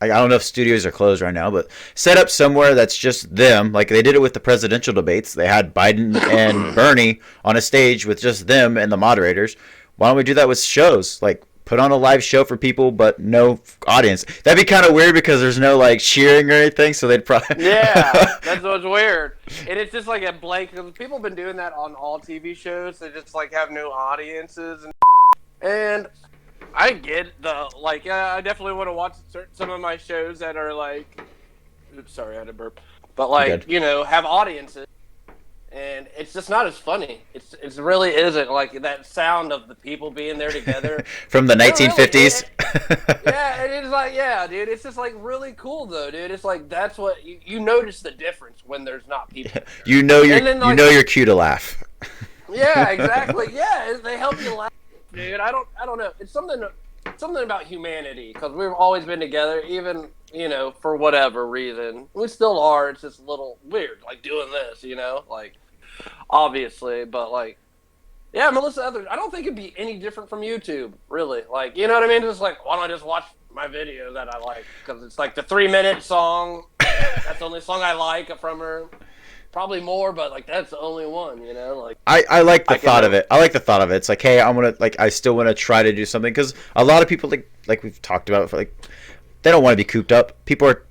I don't know if studios are closed right now, but set up somewhere that's just them. They did it with the presidential debates. They had Biden and Bernie on a stage with just them and the moderators. Why don't we do that with shows? put on a live show for people, but no audience. That'd be kind of weird because there's no like cheering or anything, so they'd probably Yeah, that's what's weird. And it's just like a blank. People have been doing that on all TV shows. They just like have no audiences and I get the like. I definitely want to watch some of my shows that are like. Oops, sorry, I had a burp. But like have audiences. And it's just not as funny. It really isn't like that sound of the people being there together from the 1950s. Yeah, and it's like dude. It's just like really cool though, dude. It's like that's what you notice the difference when there's not people. You know you're cue to laugh. Yeah, exactly. Yeah, they help you laugh, dude. I don't know. It's something about humanity because we've always been together, even for whatever reason. We still are. It's just a little weird, like doing this, like. Obviously, but like, yeah, Melissa Etheridge, I don't think it'd be any different from YouTube, really. Like, you know what I mean? Just like, why don't I just watch my video that I like? Because it's like the 3-minute song. That's the only song I like from her. Probably more, but like that's the only one, Like I like the thought of it. I like the thought of it. It's like, hey, I still want to try to do something because a lot of people like we've talked about, like they don't want to be cooped up. People are.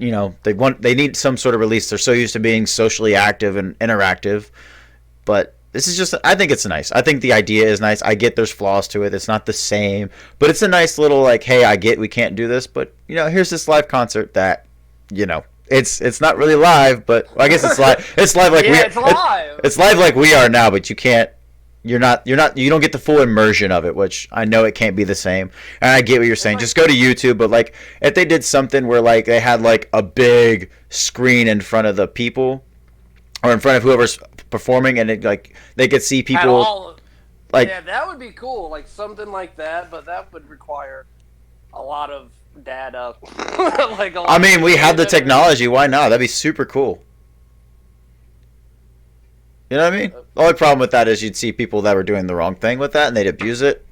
They need some sort of release. They're so used to being socially active and interactive, but this is just. I think it's nice. I think the idea is nice. I get there's flaws to it. It's not the same, but it's a nice little like, hey, I get we can't do this, but here's this live concert that, it's not really live, but I guess it's live. It's live like it's live. It's live like we are now, but you can't. You don't get the full immersion of it, which I know it can't be the same. And I get what you're saying. Just go to YouTube, but like if they did something where like they had like a big screen in front of the people or in front of whoever's performing and it like they could see people yeah, that would be cool. Like something like that, but that would require a lot of data. We have the technology, why not? That'd be super cool. You know what I mean? The only problem with that is you'd see people that were doing the wrong thing with that, and they'd abuse it.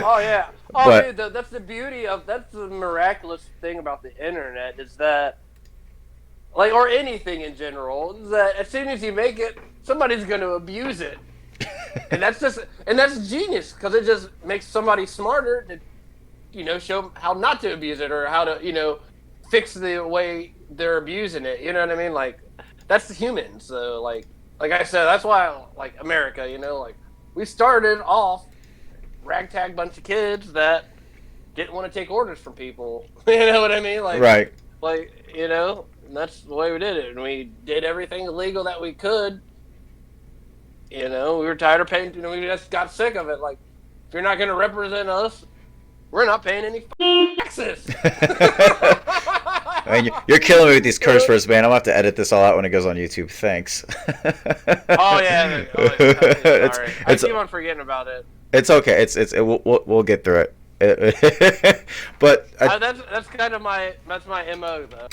Oh, yeah. Oh, dude, that's the beauty of... That's the miraculous thing about the internet is that... Like, or anything in general, is that as soon as you make it, somebody's going to abuse it. And that's genius, because it just makes somebody smarter to, show them how not to abuse it or how to, fix the way they're abusing it. You know what I mean? Like, that's humans, so, like I said, that's why I like America, like we started off ragtag bunch of kids that didn't want to take orders from people. You know what I mean? Like, right. Like, and that's the way we did it. And we did everything illegal that we could. We were tired of paying, we just got sick of it. Like, if you're not going to represent us, we're not paying any taxes. I mean, you're killing me with these curse words, man. I'm going to have to edit this all out when it goes on YouTube. Thanks. Oh, yeah. Sorry. I keep on forgetting about it. It's okay. We'll get through it. But that's kind of my MO, though.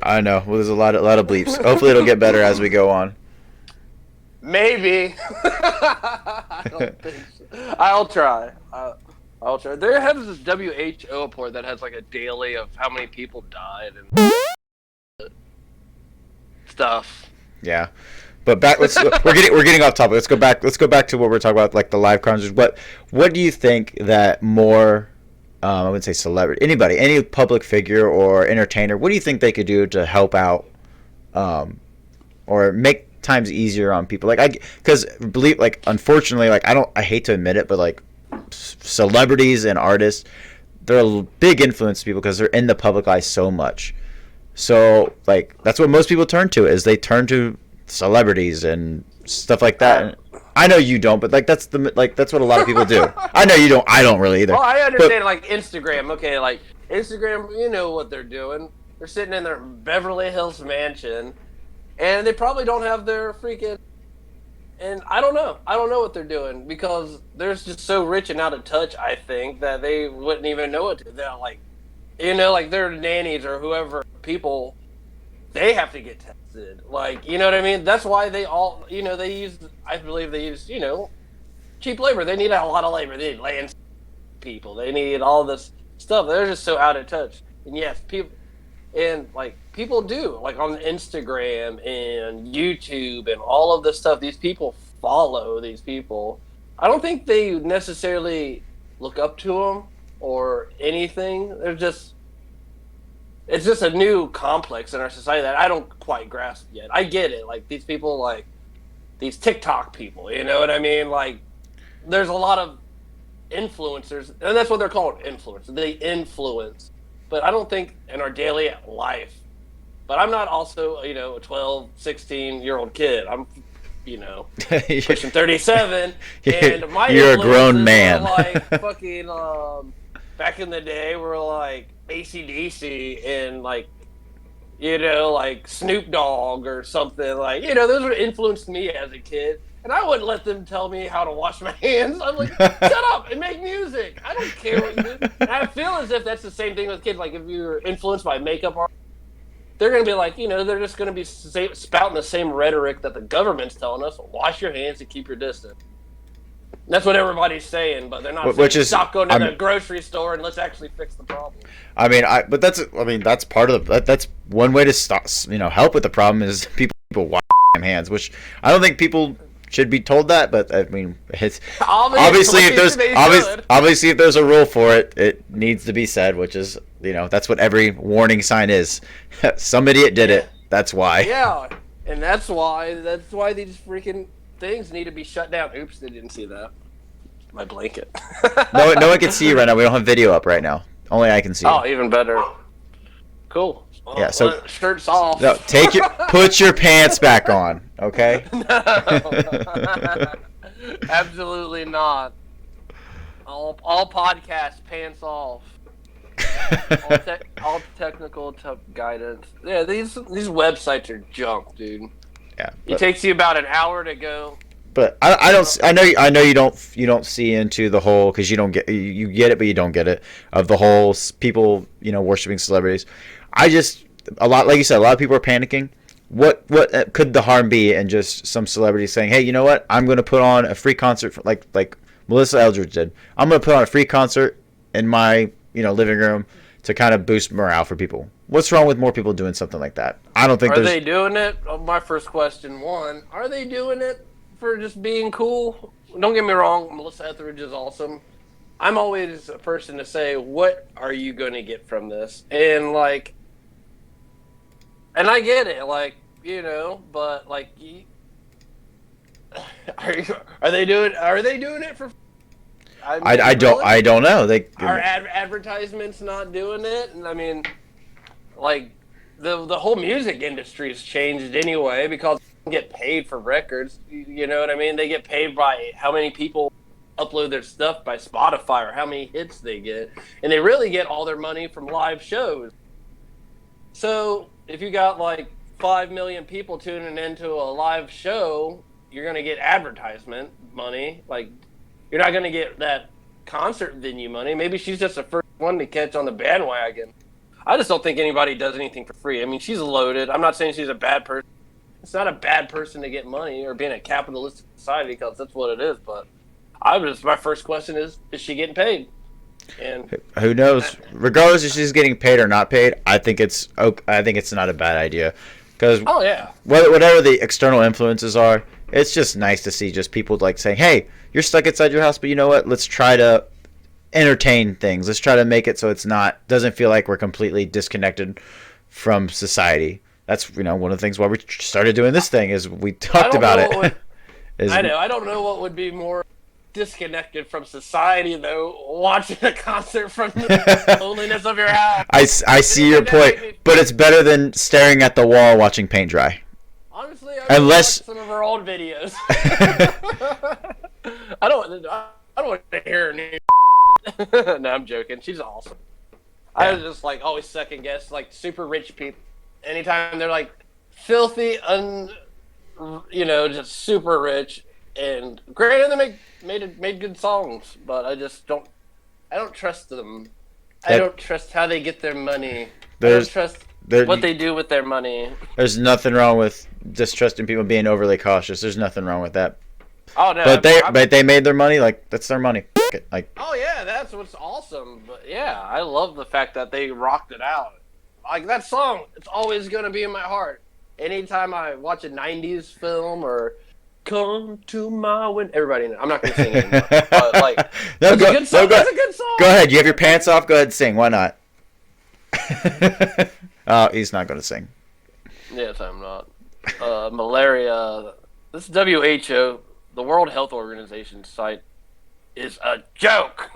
I know. Well, there's a lot of bleeps. Hopefully it'll get better as we go on. Maybe. I don't think so. I'll try. I'll try. There has this WHO report that has like a daily of how many people died and stuff. Yeah, but we're getting off topic. Let's go back to what we're talking about, like the live concerts. What do you think that more? I wouldn't say celebrity. Any public figure or entertainer. What do you think they could do to help out, or make times easier on people? Unfortunately, I hate to admit it, but like. Celebrities and artists, they're a big influence to people because they're in the public eye so much. So like that's what most people turn to is they turn to celebrities and stuff like that. And I know you don't, but that's what a lot of people do. I know you don't. I don't really either. Well, I understand like Instagram. Okay, like Instagram, you know what they're doing. They're sitting in their Beverly Hills mansion, and they probably don't have their freaking. And I don't know what they're doing because they're just so rich and out of touch, I think, that they wouldn't even know what to do. They're like, like their nannies or whoever people, they have to get tested. Like, you know what I mean? That's why they all, I believe they use, cheap labor. They need a lot of labor. They need land people. They need all this stuff. They're just so out of touch. And yes, people do, like on Instagram and YouTube and all of this stuff, these people follow these people. I don't think they necessarily look up to them or anything. It's just a new complex in our society that I don't quite grasp yet. I get it. Like, these people, like, these TikTok people, you know what I mean? Like, there's a lot of influencers, and that's what they're called, influencers. They influence. But I don't think in our daily life. But I'm not also, you know, a 12, 16-year-old kid. I'm, you know, pushing 37. And my You're a grown man. Were like fucking, back in the day, were like AC/DC and like, you know, like Snoop Dogg or something. Like, you know, those would influenced me as a kid. And I wouldn't let them tell me how to wash my hands. I'm like, shut up and make music. I don't care what you do. And I feel as if that's the same thing with kids. Like, if you're influenced by makeup art, they're going to be like, you know, they're just going to be spouting the same rhetoric that the government's telling us. Wash your hands and keep your distance. And that's what everybody's saying, but they're not saying, stop going to the grocery store and let's actually fix the problem. I mean, that's part of that's one way to stop, you know, help with the problem is people wash their hands, which I don't think people should be told that, but I mean, it's obviously if there's a rule for it, it needs to be said, which is, you know, that's what every warning sign is. Some idiot did it. That's why. Yeah, and that's why these freaking things need to be shut down. Oops, they didn't see that. My blanket. No one can see you right now. We don't have video up right now. Only I can see. Oh, even better. Cool. Well, yeah. So shirt's off. No, put your pants back on. Okay. No. Absolutely not. All podcasts pants off. all technical guidance. Yeah, these websites are junk, dude. Yeah. It takes you about an hour to go. But I know you don't see into the whole, because you get it but you don't get it, of the whole people, you know, worshiping celebrities. Like you said, a lot of people are panicking. What could the harm be in just some celebrities saying, hey, you know what, I'm going to put on a free concert for, like Melissa Eldridge did. I'm going to put on a free concert in my, you know, living room to kind of boost morale for people. What's wrong with more people doing something like that? I don't think. Are they doing it? My first question, are they doing it for just being cool? Don't get me wrong, Melissa Etheridge is awesome. I'm always a person to say, what are you going to get from this? And like, and I get it, like, you know, but like, are they doing it for? I don't know. Are advertisements not doing it? And I mean, like, the whole music industry's changed anyway, because they get paid for records. You know what I mean? They get paid by how many people upload their stuff by Spotify or how many hits they get. And they really get all their money from live shows. So if you got like 5 million people tuning into a live show, you're going to get advertisement money. Like, you're not going to get that concert venue money. Maybe she's just the first one to catch on the bandwagon. I just don't think anybody does anything for free. I mean, she's loaded. I'm not saying she's a bad person. It's not a bad person to get money or be in a capitalistic society, because that's what it is. But my first question is she getting paid? And who knows? Regardless if she's getting paid or not paid, I think it's not a bad idea. Because whatever the external influences are, it's just nice to see just people like saying, hey, you're stuck inside your house, but you know what? Let's try to entertain things. Let's try to make it so doesn't feel like we're completely disconnected from society. That's, you know, one of the things why we started doing this thing is we talked about it. I don't know what would be more disconnected from society, though, watching a concert from the loneliness of your house. I see your point, but it's better than staring at the wall watching paint dry. Honestly, I watched some of her old videos. I don't want to hear her name. No, I'm joking. She's awesome. Yeah. I was just like always second guess like super rich people. Anytime they're like filthy, you know, just super rich. And granted, they made good songs, but I don't trust them. I don't trust how they get their money. I don't trust what they do with their money. There's nothing wrong with distrusting people being overly cautious. There's nothing wrong with that. Oh no! But they made their money. Like, that's their money. Like. Oh yeah, that's what's awesome. But yeah, I love the fact that they rocked it out. Like, that song, it's always gonna be in my heart. Anytime I watch a '90s film or come to my window. Everybody knows. I'm not going to sing anymore. But, like, No, that's a good song. That's a good song. Go ahead. You have your pants off. Go ahead and sing. Why not? Oh, he's not going to sing. Yes, I'm not. Malaria. This WHO, the World Health Organization site, is a joke.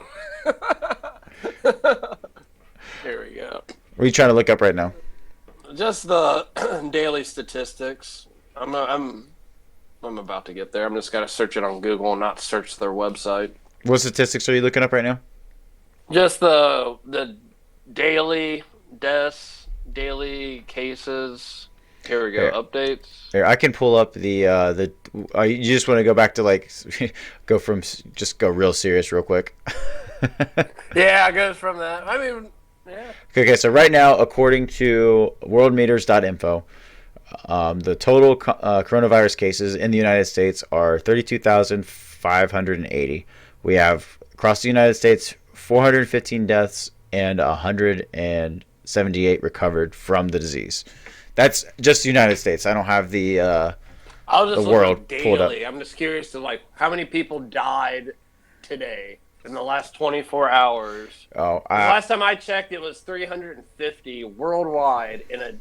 Here we go. What are you trying to look up right now? Just the daily statistics. I'm about to get there. I'm just gotta search it on Google and not search their website. What statistics are you looking up right now? Just the daily deaths, daily cases. Here we go. Here. Updates. Here, I can pull up the. You just want to go back to like, go real serious real quick. Yeah, it goes from that. I mean, yeah. Okay, so right now, according to worldmeters.info, the total coronavirus cases in the United States are 32,580. We have across the United States 415 deaths and 178 recovered from the disease. That's just the United States. I don't have the I'll just the look world daily. pulled up. I'm just curious to like how many people died today in the last 24 hours. Oh, Last time I checked, it was 350 worldwide in a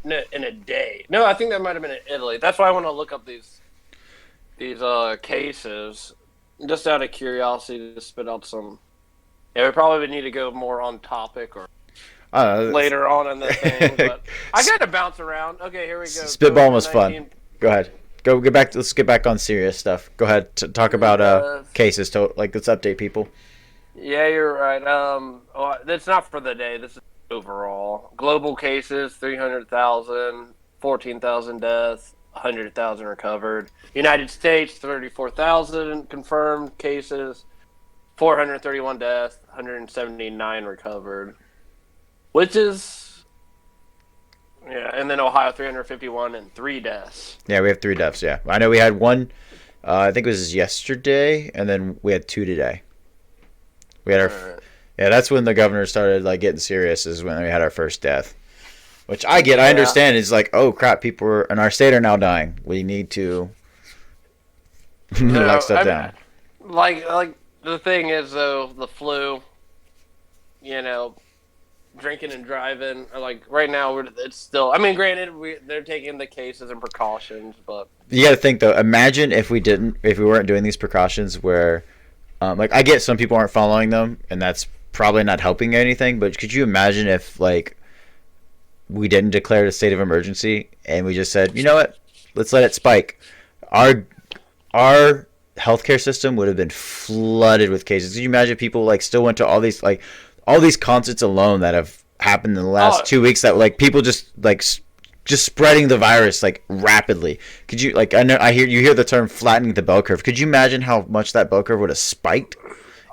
day. No, I think that might have been in Italy. That's why I want to look up these cases, just out of curiosity to spit out some. Yeah, we probably would need to go more on topic or later on in the thing. But I got to bounce around. Okay, here we go. Spitball was fun. Go ahead. Get back. Let's get back on serious stuff. Go ahead. Talk about cases. Let's update people. Yeah, you're right. That's not for the day. This is overall. Global cases, 300,000, 14,000 deaths, 100,000 recovered. United States, 34,000 confirmed cases, 431 deaths, 179 recovered. Which is, yeah, and then Ohio, 351 and 3 deaths. Yeah, we have 3 deaths, yeah. I know we had one, I think it was yesterday, and then we had 2 today. We had yeah, that's when the governor started like getting serious, is when we had our first death. Which I understand. It's like, oh crap, people in our state are now dying. We need to lock stuff down. Like the thing is though, the flu, drinking and driving, like right now it's still. I mean, granted, they're taking the cases and precautions, but you got to think though. Imagine if we weren't doing these precautions, where, like, I get some people aren't following them, and that's probably not helping anything. But could you imagine if like we didn't declare a state of emergency and we just said, you know what, let's let it spike? Our healthcare system would have been flooded with cases. Could you imagine people like still went to all these concerts alone that have happened in the last 2 weeks, that like people just spreading the virus like rapidly? Could you you hear the term flattening the bell curve? Could you imagine how much that bell curve would have spiked?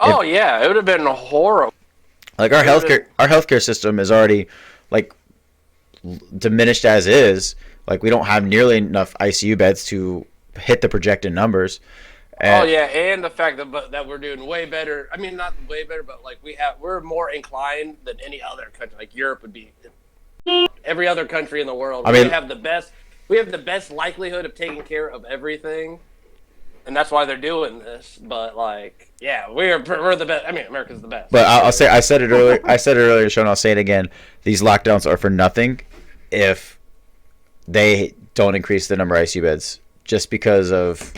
Yeah, it would have been horrible. Like our healthcare system is already like diminished as is. Like we don't have nearly enough ICU beds to hit the projected numbers. And the fact that we're doing way better. I mean, not way better, but like we're more inclined than any other country. Like Europe would be. Every other country in the world. We have the best likelihood of taking care of everything, and that's why they're doing this. But like, yeah, we're the best. I mean, America's the best. But I said it earlier, Sean. I'll say it again. These lockdowns are for nothing if they don't increase the number of ICU beds, just because of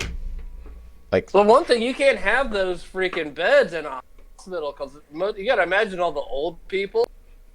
like. Well, one thing, you can't have those freaking beds in a hospital because you got to imagine all the old people.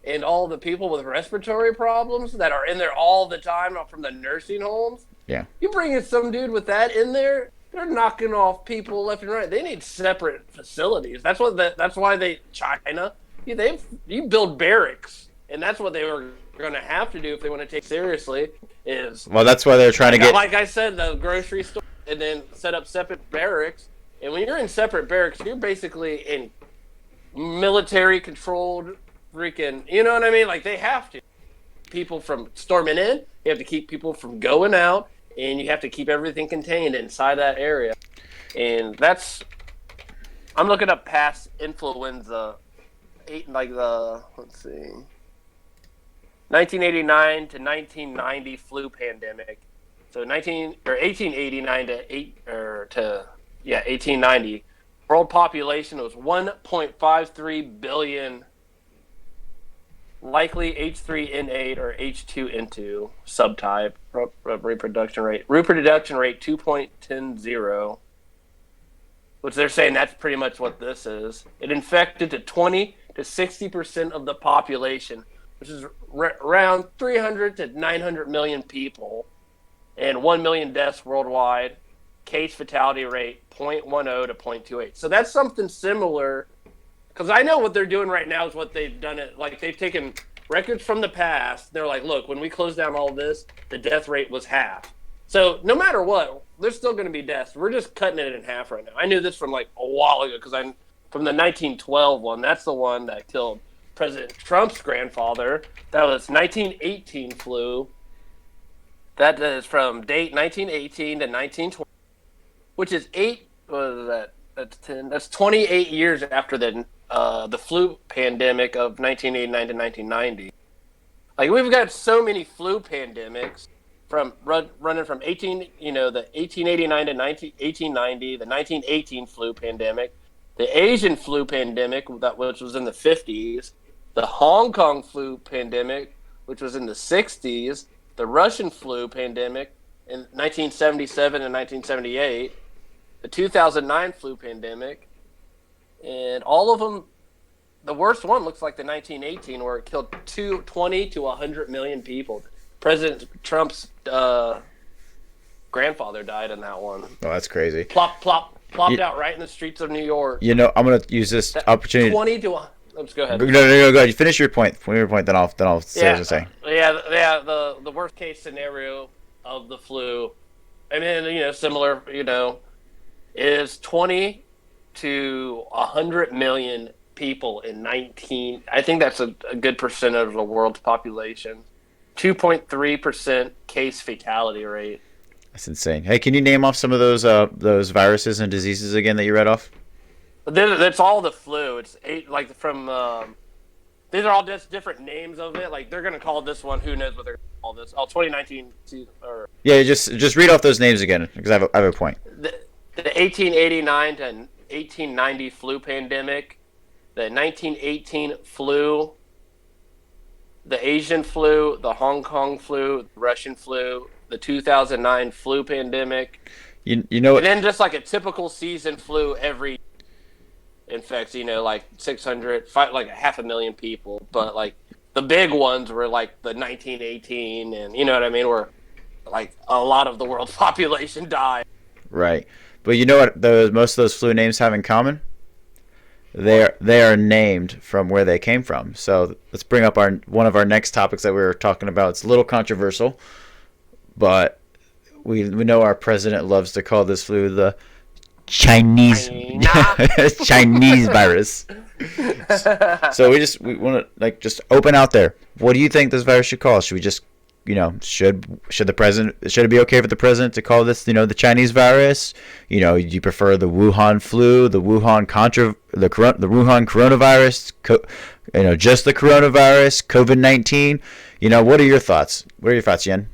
And all the people with respiratory problems that are in there all the time from the nursing homes. Yeah. You bring in some dude with that in there, they're knocking off people left and right. They need separate facilities. That's why China, you build barracks. And that's what they were going to have to do if they want to take seriously is. Well, that's why they're trying to get. Like I said, the grocery store, and then set up separate barracks. And when you're in separate barracks, you're basically in military controlled freaking, you know what I mean? Like they have to people from storming in, you have to keep people from going out, and you have to keep everything contained inside that area. And I'm looking up past influenza, let's see, 1989 to 1990 flu pandemic. So 1889 to 1890, world population was 1.53 billion. Likely H3N8 or H2N2 subtype. Reproduction rate 2.10, which they're saying that's pretty much what this is. It infected to 20 to 60% of the population, which is around 300 to 900 million people, and 1 million deaths worldwide. Case fatality rate 0.10 to 0.28. So that's something similar, because I know what they're doing right now is what they've done. It like they've taken records from the past. They're like, look, when we closed down all this, the death rate was half. So no matter what, there's still going to be deaths. We're just cutting it in half right now. I knew this from like a while ago because I'm from the 1912 one. That's the one that killed President Trump's grandfather. That was 1918 flu. That is from date 1918 to 1920, which is that's 28 years after the flu pandemic of 1989 to 1990. Like, we've got so many flu pandemics from running from the 1889 to 1890, the 1918 flu pandemic, the Asian flu pandemic, which was in the 50s, the Hong Kong flu pandemic, which was in the 60s, the Russian flu pandemic in 1977 and 1978, the 2009 flu pandemic, and all of them, the worst one looks like the 1918, where it killed 20 to 100 million people. President Trump's grandfather died in that one. Oh, that's crazy. Plopped out right in the streets of New York. You know, I'm going to use this opportunity. 20 to... Let's go ahead. No, go ahead. You finish your point. Then I'll say what I say. Yeah, the worst case scenario of the flu, I mean, similar, is 20 to 100 million people in 19. I think that's a good percentage of the world's population. 2.3% case fatality rate. That's insane. Hey, can you name off some of those viruses and diseases again that you read off? That's all the flu. It's these are all just different names of it. Like, they're gonna call this one. Who knows what they're gonna call this? 2019. Yeah, just read off those names again because I have a point. The 1889 to 1890 flu pandemic, the 1918 flu, the Asian flu, the Hong Kong flu, the Russian flu, the 2009 flu pandemic. You know what? And then just like a typical season flu every infects, like 600, like 500,000 people. But like the big ones were like the 1918, and you know what I mean, where like a lot of the world's population died. Right. But you know what most of those flu names have in common? They are named from where they came from. So let's bring up one of our next topics that we were talking about. It's a little controversial, but we know our president loves to call this flu the Chinese virus. So we want to just open out there. What do you think this virus should call? Should we just should it be okay for the president to call this the Chinese virus? Do you prefer the Wuhan flu, the Wuhan Wuhan coronavirus, just the coronavirus, COVID-19? What are your thoughts? What are your thoughts, Yen?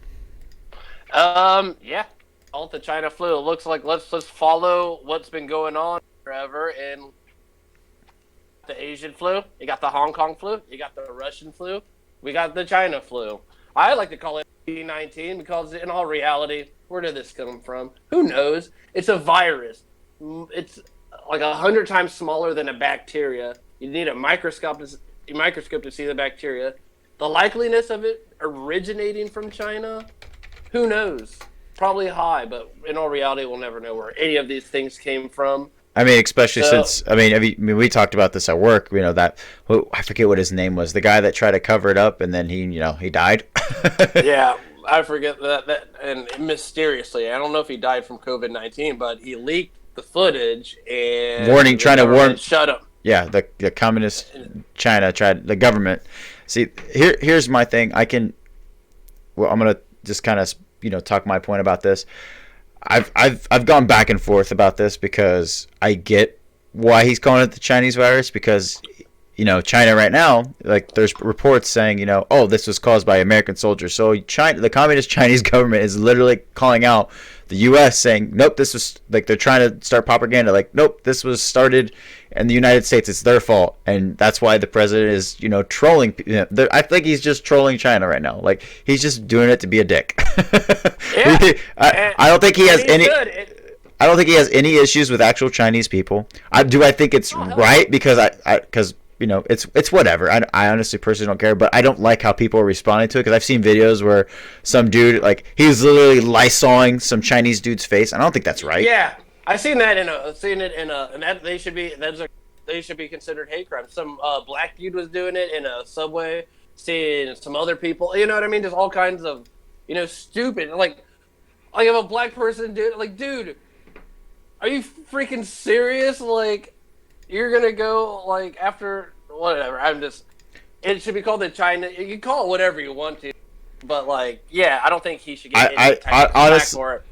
Yeah. All the China flu. It looks like let's follow what's been going on forever. And the Asian flu, you got the Hong Kong flu, you got the Russian flu, we got the China flu. I like to call it COVID-19 because in all reality, where did this come from? Who knows? It's a virus. It's like 100 times smaller than a bacteria. You need a microscope to see the bacteria. The likeliness of it originating from China, who knows? Probably high, but in all reality, we'll never know where any of these things came from. I mean, especially since we talked about this at work. That I forget what his name was. The guy that tried to cover it up and then he died. Yeah, I forget that. And mysteriously, I don't know if he died from COVID-19, but he leaked the footage and trying to warn. Shut up. Yeah, the communist China tried the government. See, here's my thing. I'm gonna just kind of talk my point about this. I've gone back and forth about this because I get why he's calling it the Chinese virus, because China right now, like there's reports saying, oh, this was caused by American soldiers. So China, the communist Chinese government is literally calling out the U.S. saying, nope, this was like they're trying to start propaganda. Like, nope, this was started in the United States. It's their fault, and that's why the president is, trolling. I think he's just trolling China right now. Like he's just doing it to be a dick. Yeah, I don't think he has any. Good. I don't think he has any issues with actual Chinese people. I think it's right because because it's whatever. I honestly personally don't care, but I don't like how people are responding to it because I've seen videos where some dude, like, he's literally Lysoling some Chinese dude's face. I don't think that's right. Yeah, I've seen that and that they should be considered hate crimes. Some black dude was doing it in a subway, seeing some other people. You know what I mean? Just all kinds of, stupid. Like if a black person dude, are you freaking serious? Like, you're gonna go after whatever? It should be called the China. You can call it whatever you want to, but I don't think he should get any type of flack for it.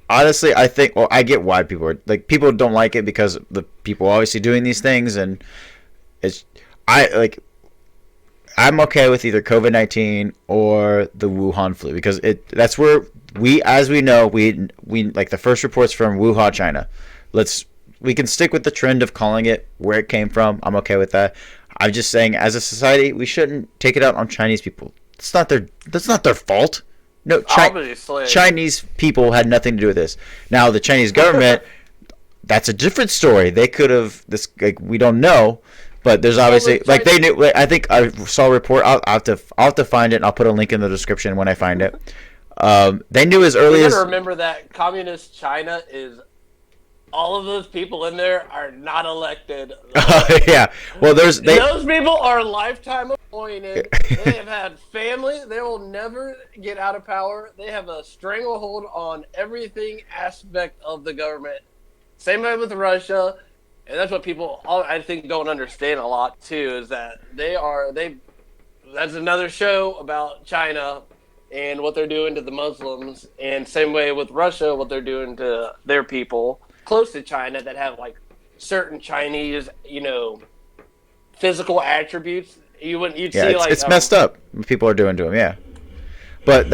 Honestly, I think. Well, I get why people don't like it because the people obviously doing these things, and I'm okay with either COVID-19 or the Wuhan flu because that's where we like the first reports from Wuhan, China. We can stick with the trend of calling it where it came from. I'm okay with that. I'm just saying, as a society, we shouldn't take it out on Chinese people. That's not their fault. No, Chinese people had nothing to do with this. Now, the Chinese government, that's a different story. They could have we don't know, but there's obviously they knew. I think I saw a report. I'll have to find it. And I'll put a link in the description when I find it. They knew as early as. You gotta remember that communist China is. All of those people in there are not elected. Yeah. Well, those people are lifetime appointed. They have had family. They will never get out of power. They have a stranglehold on everything aspect of the government. Same way with Russia. And that's what people, I think, don't understand a lot, too, is that that's another show about China and what they're doing to the Muslims. And same way with Russia, what they're doing to their people close to China that have certain Chinese, physical attributes. You'd see it's messed up what people are doing to them. Yeah, but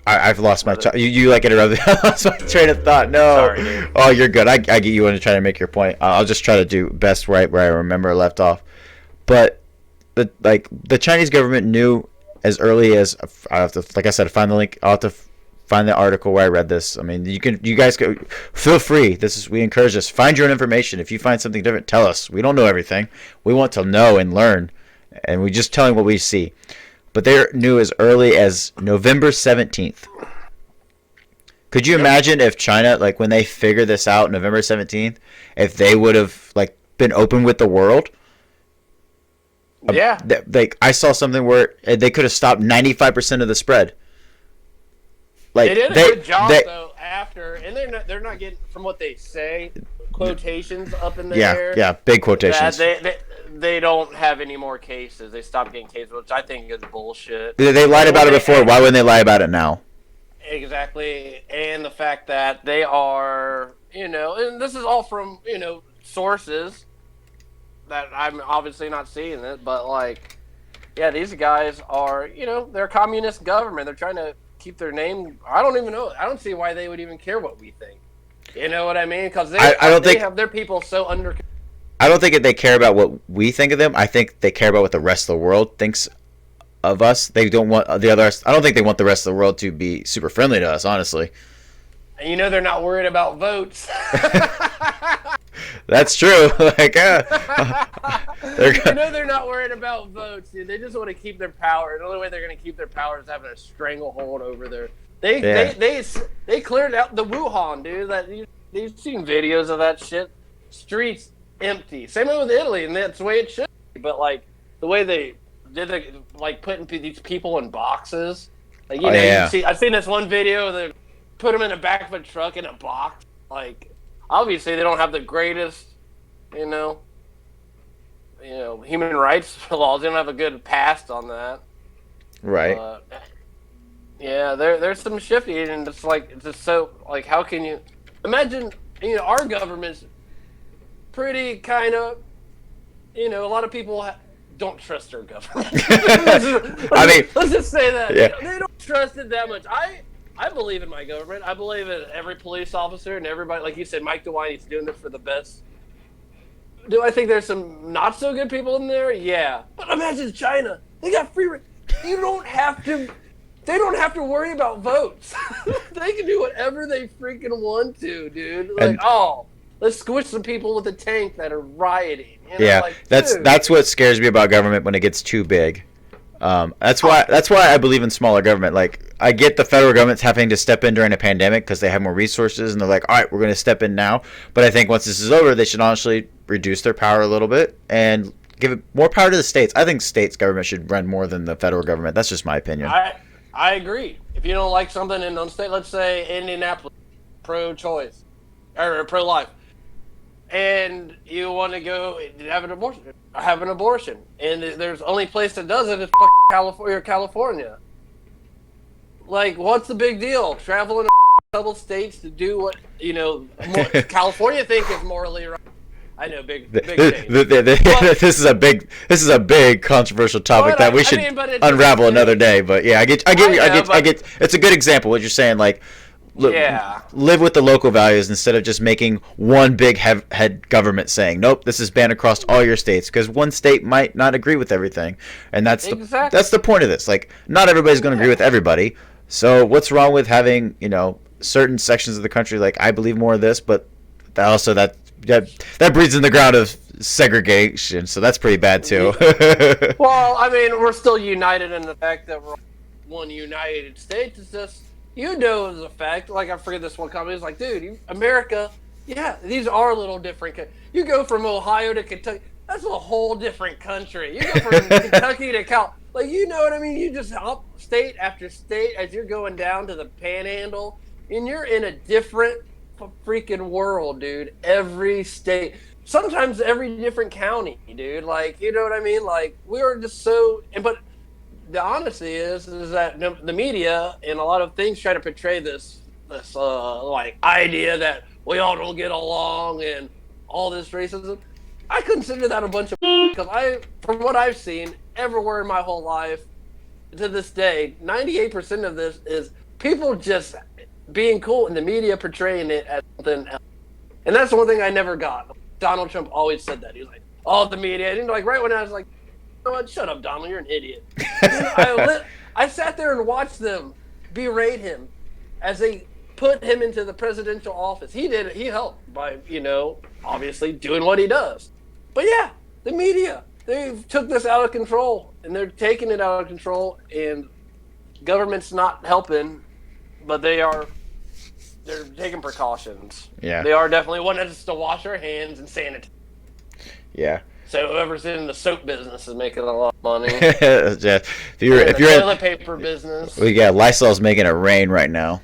I've lost my. You interrupted. I lost my train of thought. No. Sorry, dude. Oh, you're good. I get you want to try to make your point. I'll just try to do best right where I remember I left off. But the Chinese government knew as early as I have to, like I said, find the link. I'll have to find the article where I read this. I mean, you guys feel free. We encourage this. Find your own information. If you find something different, tell us. We don't know everything. We want to know and learn, and we just telling what we see. But they knew as early as November 17th. Could you imagine if China, when they figured this out, November 17th, if they would have been open with the world? Yeah. I saw something where they could have stopped 95% of the spread. They did a good job though after, and they're not getting, from what they say, quotations up in the air. Yeah, big quotations. They don't have any more cases. They stopped getting cases, which I think is bullshit. They lied about it before. Why wouldn't they lie about it now? Exactly, and the fact that they are, and this is all from sources that I'm obviously not seeing it, but these guys are, they're a communist government. They're trying to keep their name. I don't even know. I don't see why they would even care what we think. You know what I mean? Because they have their people so under. I don't think they care about what we think of them. I think they care about what the rest of the world thinks of us. They don't want the other. I don't think they want the rest of the world to be super friendly to us. Honestly. And they're not worried about votes. That's true. They're not worried about votes, dude. They just want to keep their power. The only way they're going to keep their power is having a stranglehold over their. They cleared out the Wuhan, dude. You've seen videos of that shit. Streets empty. Same way with Italy, and that's the way it should be. But the way they did it, putting these people in boxes. I've seen this one video that put them in the back of a truck in a box. Obviously, they don't have the greatest, human rights laws. They don't have a good past on that. Right. There's some shifty, and it's just so how can you imagine? Our government's pretty kind of a lot of people don't trust their government. Let's just say that they don't trust it that much. I believe in my government. I believe in every police officer and everybody. Like you said, Mike DeWine, he's doing this for the best. Do I think there's some not so good people in there? Yeah. But imagine China. They got free. They don't have to worry about votes. They can do whatever they freaking want to, dude. Like, let's squish some people with a tank that are rioting. That's what scares me about government when it gets too big. That's why I believe in smaller government. Like, I get the federal government's having to step in during a pandemic because they have more resources and they're like, all right, we're going to step in now. But I think once this is over, they should honestly reduce their power a little bit and give it more power to the states. I think states government should run more than the federal government. That's just my opinion. I agree. If you don't like something in one state, let's say Indianapolis, pro-choice or pro-life, and you want to go have an abortion, and there's only place that does it is California. Like, what's the big deal? Traveling a couple states to do what California think is morally right. I know, big change. This is a big controversial topic that we should unravel another day. But yeah, I get. It's a good example what you're saying. Like, live with the local values instead of just making one big head government saying, nope, this is banned across all your states, because one state might not agree with everything, and that's the point of this. Like, not everybody's going to agree with everybody. So what's wrong with having certain sections of the country like, I believe more of this, but that breeds in the ground of segregation, so that's pretty bad too. Well, I mean, we're still united in the fact that we're one United States. It's just, as a fact, like, I forget this one comment, it's like, dude, America, these are a little different. You go from Ohio to Kentucky, that's a whole different country. You go from Kentucky to like, you know what I mean? You just hop state after state as you're going down to the Panhandle, and you're in a different freaking world, dude. Every state, sometimes every different county, dude. Like, you know what I mean? Like, we are just so. But the honesty is that the media and a lot of things try to portray this like idea that we all don't get along and all this racism. I consider that a bunch of because from what I've seen everywhere in my whole life to this day, 98% of this is people just being cool and the media portraying it as something else. And that's the one thing I never got. Donald Trump always said that. He was like, the media. And like, right when I was like, you know what? Shut up, Donald. You're an idiot. I sat there and watched them berate him as they put him into the presidential office. He did it. He helped by, obviously doing what he does. But yeah, the media, they took this out of control, and they're taking it out of control, and government's not helping, but they're taking precautions. Yeah. They are definitely wanting us to wash our hands and sanitize. Yeah. So whoever's in the soap business is making a lot of money. If you're in the toilet paper business. Well, yeah, Lysol's making it rain right now.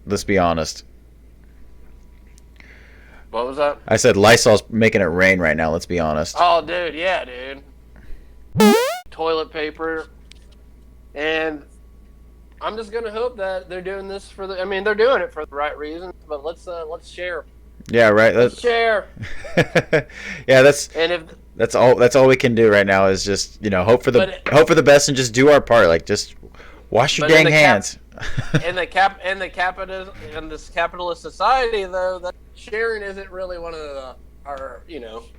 Let's be honest. What was that? I said Lysol's making it rain right now. Let's be honest. Oh, dude, yeah, dude. Toilet paper, and I'm just gonna hope that they're doing this they're doing it for the right reasons. But let's share. Yeah, right. Let's share. Yeah, that's all we can do right now is just hope for the best and just do our part. Like, just wash your dang hands. In this capitalist society, though, that sharing isn't really one of our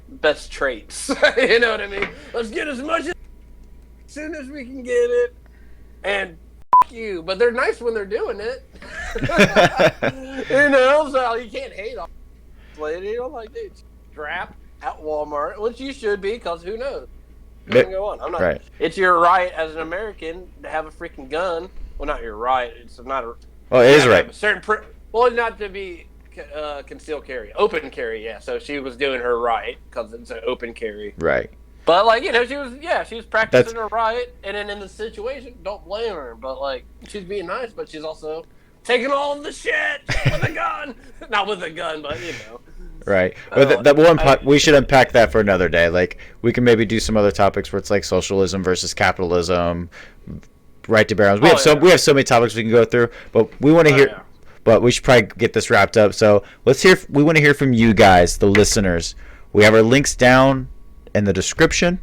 best traits. You know what I mean? Let's get as much as soon as we can get it, and you. But they're nice when they're doing it. So you can't hate on this lady. I'm like, dude, strapped at Walmart, which you should be, because who knows? What's going to go on? I'm not. Right. It's your right as an American to have a freaking gun. Well, not your right. It's not a. Well, it is right. Well, not to be concealed carry, open carry. Yeah. So she was doing her right because it's an open carry. Right. But like she was practicing her right, and then in the situation, don't blame her. But like, she's being nice, but she's also taking all of the shit with a gun. Not with a gun, but Right. We should unpack that for another day. Like, we can maybe do some other topics where it's like socialism versus capitalism. Right to bear arms. We have so many topics we can go through, but we want to hear. Yeah. But we should probably get this wrapped up. So we want to hear from you guys, the listeners. We have our links down in the description.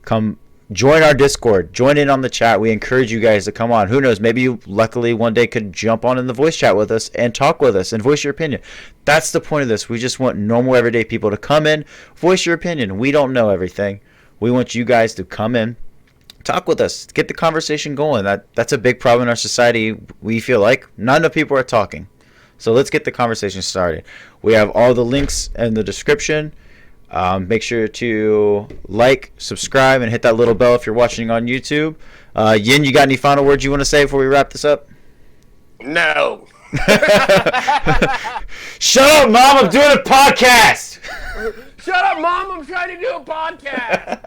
Come join our Discord. Join in on the chat. We encourage you guys to come on. Who knows? Maybe you luckily one day could jump on in the voice chat with us and talk with us and voice your opinion. That's the point of this. We just want normal everyday people to come in, voice your opinion. We don't know everything. We want you guys to come in, talk with us, get the conversation going. That's a big problem in our society. We feel like not enough people are talking. So let's get the conversation started. We have all the links in the description. Make sure to like, subscribe, and hit that little bell if you're watching on YouTube. Yin, you got any final words you want to say before we wrap this up? No. Shut up, Mom! I'm doing a podcast! Shut up, Mom! I'm trying to do a podcast!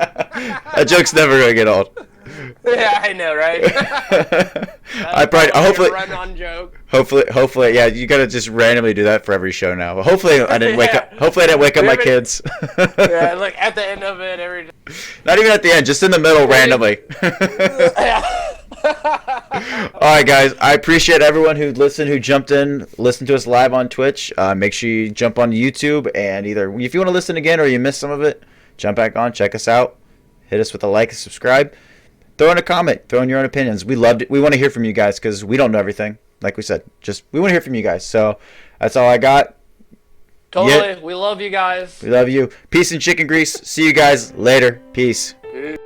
That joke's never going to get old. Yeah, I know, right? Hopefully, run-on joke. Hopefully, yeah. You gotta just randomly do that for every show now. But hopefully, I didn't wake up. Hopefully, I didn't wake up my kids. Yeah, like at the end of it, every. Not even at the end, just in the middle, randomly. All right, guys. I appreciate everyone who listened, who jumped in, listened to us live on Twitch. Make sure you jump on YouTube, and either if you want to listen again or you missed some of it, jump back on, check us out, hit us with a like and subscribe. Throw in a comment. Throw in your own opinions. We loved it. We want to hear from you guys because we don't know everything. Like we said, we want to hear from you guys. So that's all I got. Totally. We love you guys. We love you. Peace and chicken grease. See you guys later. Peace. Peace.